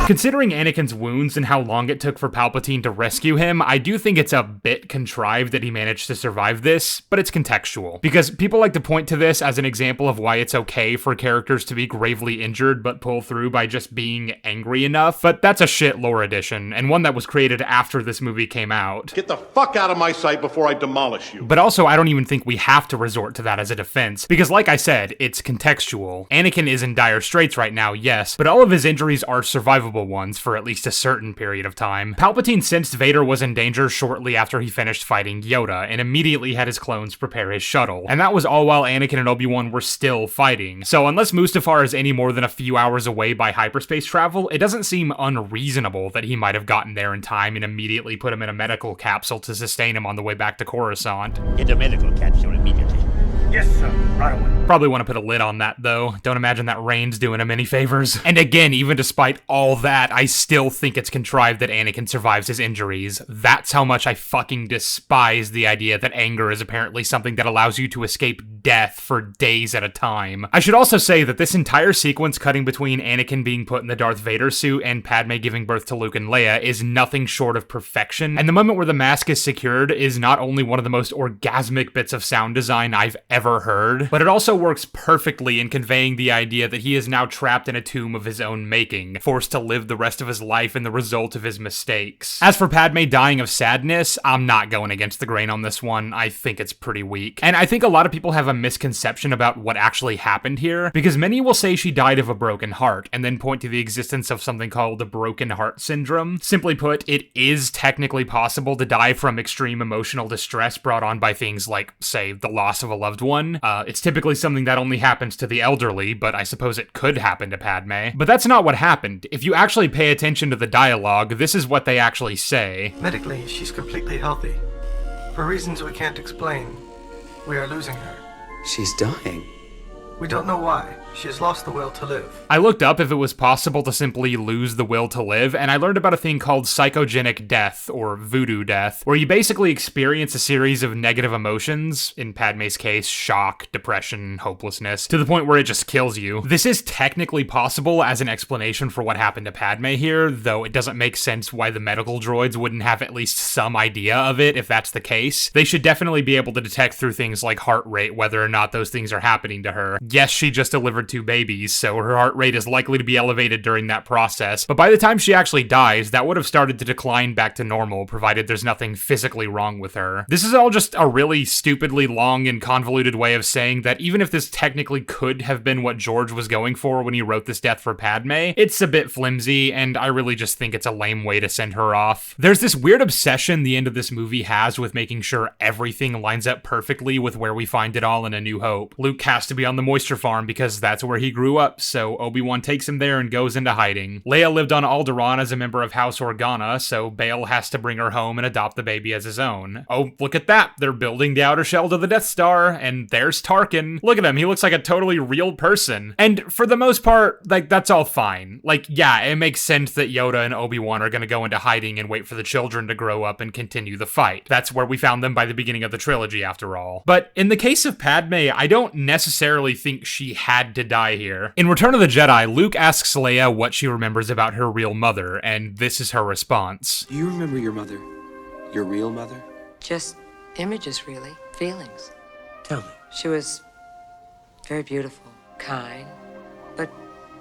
Considering Anakin's wounds and how long it took for Palpatine to rescue him, I do think it's a bit contrived that he managed to survive this, but it's contextual. Because people like to point to this as an example of why it's okay for characters to be gravely injured but pull through by just being angry enough, but that's a shit lore addition, and one that was created after this movie came out. Get the fuck out of my sight before I demolish you. But also, I don't even think we have to resort to that as a defense, because like I said, it's contextual. Anakin is in dire straits right now, yes, but all of his injuries are survivable ones for at least a certain period of time. Palpatine sensed Vader was in danger shortly after he finished fighting Yoda, and immediately had his clones prepare his shuttle. And that was all while Anakin and Obi-Wan were still fighting. So unless Mustafar is any more than a few hours away by hyperspace travel, it doesn't seem unreasonable that he might have gotten there in time and immediately put him in a medical capsule to sustain him on the way back to Coruscant. Get a medical capsule immediately. Yes, sir. Right away. Probably want to put a lid on that, though. Don't imagine that rain's doing him any favors. And again, even despite all that, I still think it's contrived that Anakin survives his injuries. That's how much I fucking despise the idea that anger is apparently something that allows you to escape death for days at a time. I should also say that this entire sequence cutting between Anakin being put in the Darth Vader suit and Padme giving birth to Luke and Leia is nothing short of perfection, and the moment where the mask is secured is not only one of the most orgasmic bits of sound design I've ever heard, but it also works perfectly in conveying the idea that he is now trapped in a tomb of his own making, forced to live the rest of his life in the result of his mistakes. As for Padme dying of sadness, I'm not going against the grain on this one. I think it's pretty weak. And I think a lot of people have a misconception about what actually happened here, because many will say she died of a broken heart, and then point to the existence of something called the broken heart syndrome. Simply put, it is technically possible to die from extreme emotional distress brought on by things like, say, the loss of a loved one. It's typically something that only happens to the elderly, but I suppose it could happen to Padme. But that's not what happened. If you actually pay attention to the dialogue, this is what they actually say. Medically, she's completely healthy. For reasons we can't explain, we are losing her. She's dying. We don't know why. She has lost the will to live. I looked up if it was possible to simply lose the will to live, and I learned about a thing called psychogenic death, or voodoo death, where you basically experience a series of negative emotions, in Padme's case, shock, depression, hopelessness, to the point where it just kills you. This is technically possible as an explanation for what happened to Padme here, though it doesn't make sense why the medical droids wouldn't have at least some idea of it if that's the case. They should definitely be able to detect through things like heart rate whether or not those things are happening to her. Yes, she just delivered 2 babies, so her heart rate is likely to be elevated during that process, but by the time she actually dies, that would have started to decline back to normal, provided there's nothing physically wrong with her. This is all just a really stupidly long and convoluted way of saying that even if this technically could have been what George was going for when he wrote this death for Padme, it's a bit flimsy, and I really just think it's a lame way to send her off. There's this weird obsession the end of this movie has with making sure everything lines up perfectly with where we find it all in A New Hope. Luke has to be on the moisture farm because that's where he grew up, so Obi-Wan takes him there and goes into hiding. Leia lived on Alderaan as a member of House Organa, so Bail has to bring her home and adopt the baby as his own. Oh, look at that! They're building the outer shell to the Death Star, and there's Tarkin. Look at him, he looks like a totally real person. And for the most part, like, that's all fine. Like, yeah, it makes sense that Yoda and Obi-Wan are gonna go into hiding and wait for the children to grow up and continue the fight. That's where we found them by the beginning of the trilogy, after all. But in the case of Padme, I don't necessarily think she had to die here. In Return of the Jedi, Luke asks Leia what she remembers about her real mother, and this is her response. Do you remember your mother? Your real mother? Just images, really. Feelings. Tell me. She was very beautiful, kind, but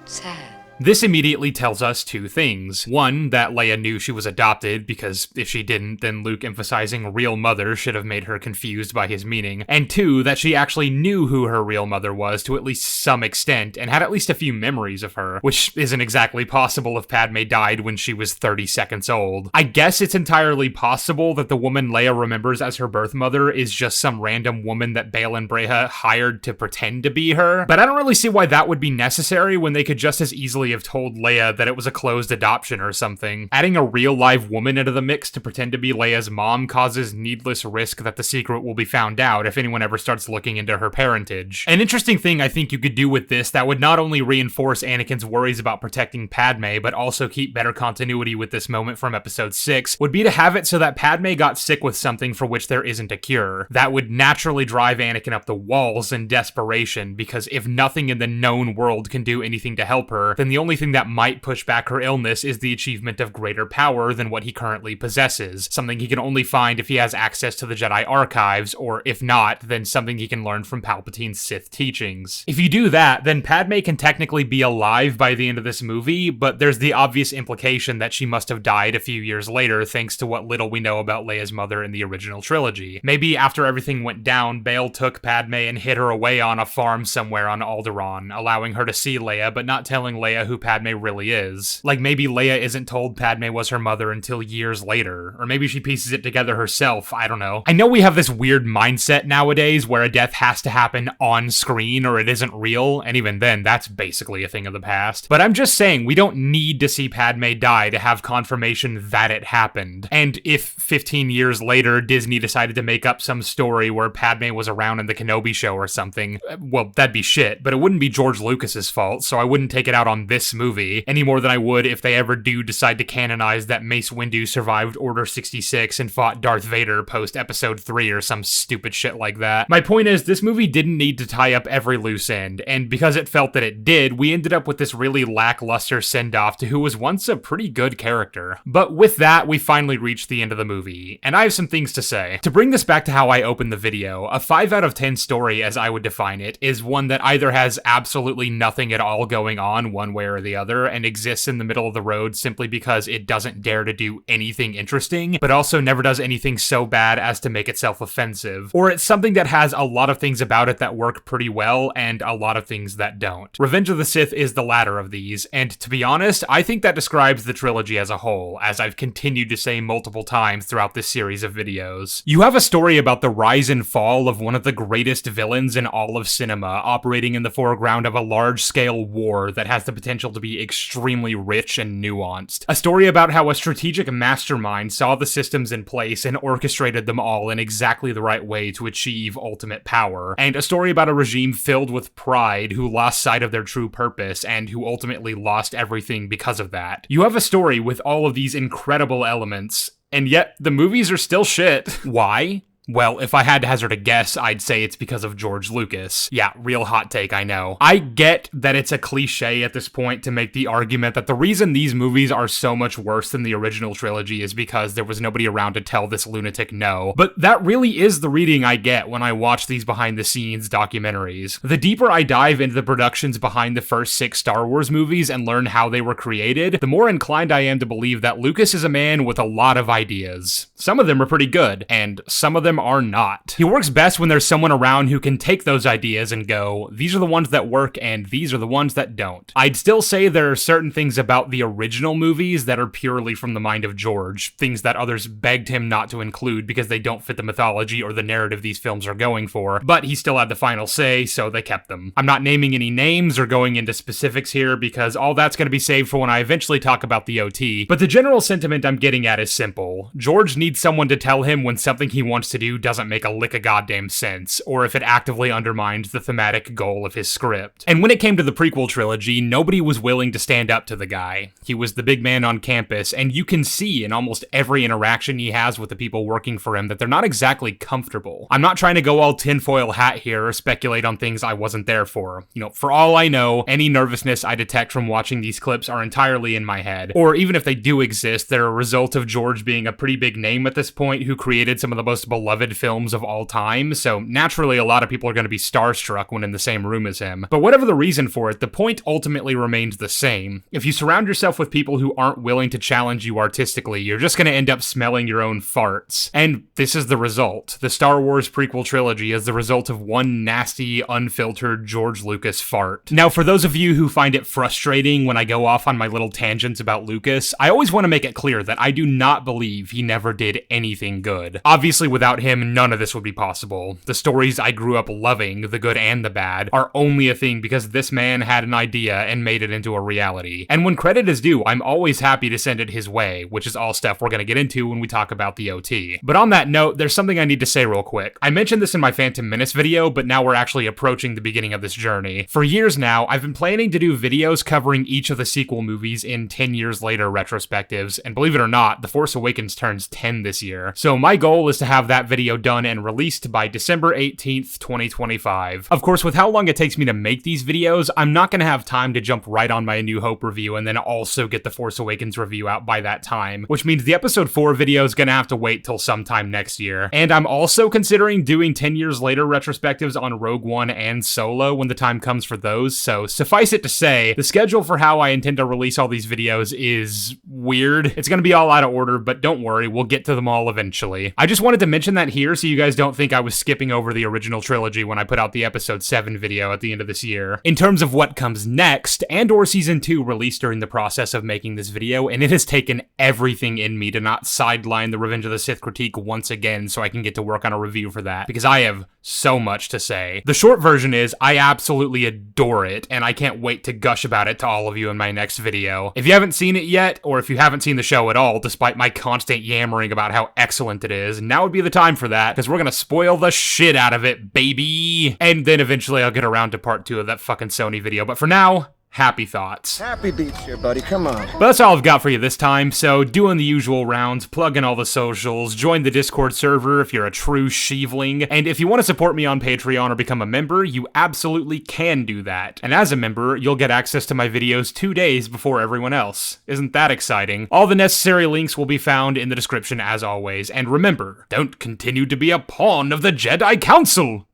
sad. This immediately tells us 2 things. One, that Leia knew she was adopted, because if she didn't, then Luke emphasizing real mother should have made her confused by his meaning. And 2, that she actually knew who her real mother was to at least some extent, and had at least a few memories of her, which isn't exactly possible if Padme died when she was 30 seconds old. I guess it's entirely possible that the woman Leia remembers as her birth mother is just some random woman that Bail and Breha hired to pretend to be her, but I don't really see why that would be necessary when they could just as easily have told Leia that it was a closed adoption or something. Adding a real live woman into the mix to pretend to be Leia's mom causes needless risk that the secret will be found out if anyone ever starts looking into her parentage. An interesting thing I think you could do with this that would not only reinforce Anakin's worries about protecting Padme, but also keep better continuity with this moment from episode 6, would be to have it so that Padme got sick with something for which there isn't a cure. That would naturally drive Anakin up the walls in desperation, because if nothing in the known world can do anything to help her, then the only thing that might push back her illness is the achievement of greater power than what he currently possesses, something he can only find if he has access to the Jedi archives, or if not, then something he can learn from Palpatine's Sith teachings. If you do that, then Padme can technically be alive by the end of this movie, but there's the obvious implication that she must have died a few years later thanks to what little we know about Leia's mother in the original trilogy. Maybe after everything went down, Bail took Padme and hid her away on a farm somewhere on Alderaan, allowing her to see Leia, but not telling Leia Leia who Padme really is. Like, maybe Leia isn't told Padme was her mother until years later, or maybe she pieces it together herself, I don't know. I know we have this weird mindset nowadays where a death has to happen on screen or it isn't real, and even then, that's basically a thing of the past. But I'm just saying, we don't need to see Padme die to have confirmation that it happened. And if 15 years later, Disney decided to make up some story where Padme was around in the Kenobi show or something, well, that'd be shit, but it wouldn't be George Lucas's fault, so I wouldn't take it out on this movie any more than I would if they ever do decide to canonize that Mace Windu survived Order 66 and fought Darth Vader post Episode 3 or some stupid shit like that. My point is, this movie didn't need to tie up every loose end, and because it felt that it did, we ended up with this really lackluster send-off to who was once a pretty good character. But with that, we finally reached the end of the movie, and I have some things to say. To bring this back to how I opened the video, a 5 out of 10 story, as I would define it, is one that either has absolutely nothing at all going on one way or the other, and exists in the middle of the road simply because it doesn't dare to do anything interesting, but also never does anything so bad as to make itself offensive. Or it's something that has a lot of things about it that work pretty well, and a lot of things that don't. Revenge of the Sith is the latter of these, and to be honest, I think that describes the trilogy as a whole, as I've continued to say multiple times throughout this series of videos. You have a story about the rise and fall of one of the greatest villains in all of cinema, operating in the foreground of a large-scale war that has the potential to be extremely rich and nuanced. A story about how a strategic mastermind saw the systems in place and orchestrated them all in exactly the right way to achieve ultimate power. And a story about a regime filled with pride who lost sight of their true purpose and who ultimately lost everything because of that. You have a story with all of these incredible elements, and yet the movies are still shit. Why? Well, if I had to hazard a guess, I'd say it's because of George Lucas. Yeah, real hot take, I know. I get that it's a cliche at this point to make the argument that the reason these movies are so much worse than the original trilogy is because there was nobody around to tell this lunatic no. But that really is the reading I get when I watch these behind-the-scenes documentaries. The deeper I dive into the productions behind the first 6 Star Wars movies and learn how they were created, the more inclined I am to believe that Lucas is a man with a lot of ideas. Some of them are pretty good, and some of them are not. He works best when there's someone around who can take those ideas and go, these are the ones that work and these are the ones that don't. I'd still say there are certain things about the original movies that are purely from the mind of George, things that others begged him not to include because they don't fit the mythology or the narrative these films are going for, but he still had the final say, so they kept them. I'm not naming any names or going into specifics here because all that's going to be saved for when I eventually talk about the OT, but the general sentiment I'm getting at is simple. George needs someone to tell him when something he wants to do doesn't make a lick of goddamn sense, or if it actively undermines the thematic goal of his script. And when it came to the prequel trilogy, nobody was willing to stand up to the guy. He was the big man on campus, and you can see in almost every interaction he has with the people working for him that they're not exactly comfortable. I'm not trying to go all tinfoil hat here or speculate on things I wasn't there for. You know, for all I know, any nervousness I detect from watching these clips are entirely in my head. Or even if they do exist, they're a result of George being a pretty big name at this point who created some of the most beloved films of all time, so naturally a lot of people are going to be starstruck when in the same room as him. But whatever the reason for it, the point ultimately remains the same. If you surround yourself with people who aren't willing to challenge you artistically, you're just going to end up smelling your own farts. And this is the result. The Star Wars prequel trilogy is the result of one nasty, unfiltered George Lucas fart. Now, for those of you who find it frustrating when I go off on my little tangents about Lucas, I always want to make it clear that I do not believe he never did anything good. Obviously, without him, none of this would be possible. The stories I grew up loving, the good and the bad, are only a thing because this man had an idea and made it into a reality. And when credit is due, I'm always happy to send it his way, which is all stuff we're going to get into when we talk about the OT. But on that note, there's something I need to say real quick. I mentioned this in my Phantom Menace video, but now we're actually approaching the beginning of this journey. For years now, I've been planning to do videos covering each of the sequel movies in 10 years later retrospectives, and believe it or not, The Force Awakens turns 10 this year. So my goal is to have that video done and released by December 18th, 2025. Of course, with how long it takes me to make these videos, I'm not going to have time to jump right on my A New Hope review and then also get the Force Awakens review out by that time, which means the episode 4 video is going to have to wait till sometime next year. And I'm also considering doing 10 years later retrospectives on Rogue One and Solo when the time comes for those, so suffice it to say, the schedule for how I intend to release all these videos is weird. It's going to be all out of order, but don't worry, we'll get to them all eventually. I just wanted to mention that that here so you guys don't think I was skipping over the original trilogy when I put out the episode 7 video at the end of this year. In terms of what comes next, Andor Season 2 released during the process of making this video, and it has taken everything in me to not sideline the Revenge of the Sith critique once again so I can get to work on a review for that, because I have so much to say. The short version is, I absolutely adore it, and I can't wait to gush about it to all of you in my next video. If you haven't seen it yet, or if you haven't seen the show at all, despite my constant yammering about how excellent it is, now would be the time for that, because we're gonna spoil the shit out of it, baby! And then eventually I'll get around to part 2 of that fucking Sony video, but for now, happy thoughts. Happy beats here, buddy. Come on. But that's all I've got for you this time, so doing the usual rounds, plug in all the socials, join the Discord server if you're a true sheevling, and if you want to support me on Patreon or become a member, you absolutely can do that. And as a member, you'll get access to my videos 2 days before everyone else. Isn't that exciting? All the necessary links will be found in the description as always, and remember, don't continue to be a pawn of the Jedi Council!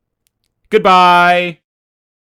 Goodbye!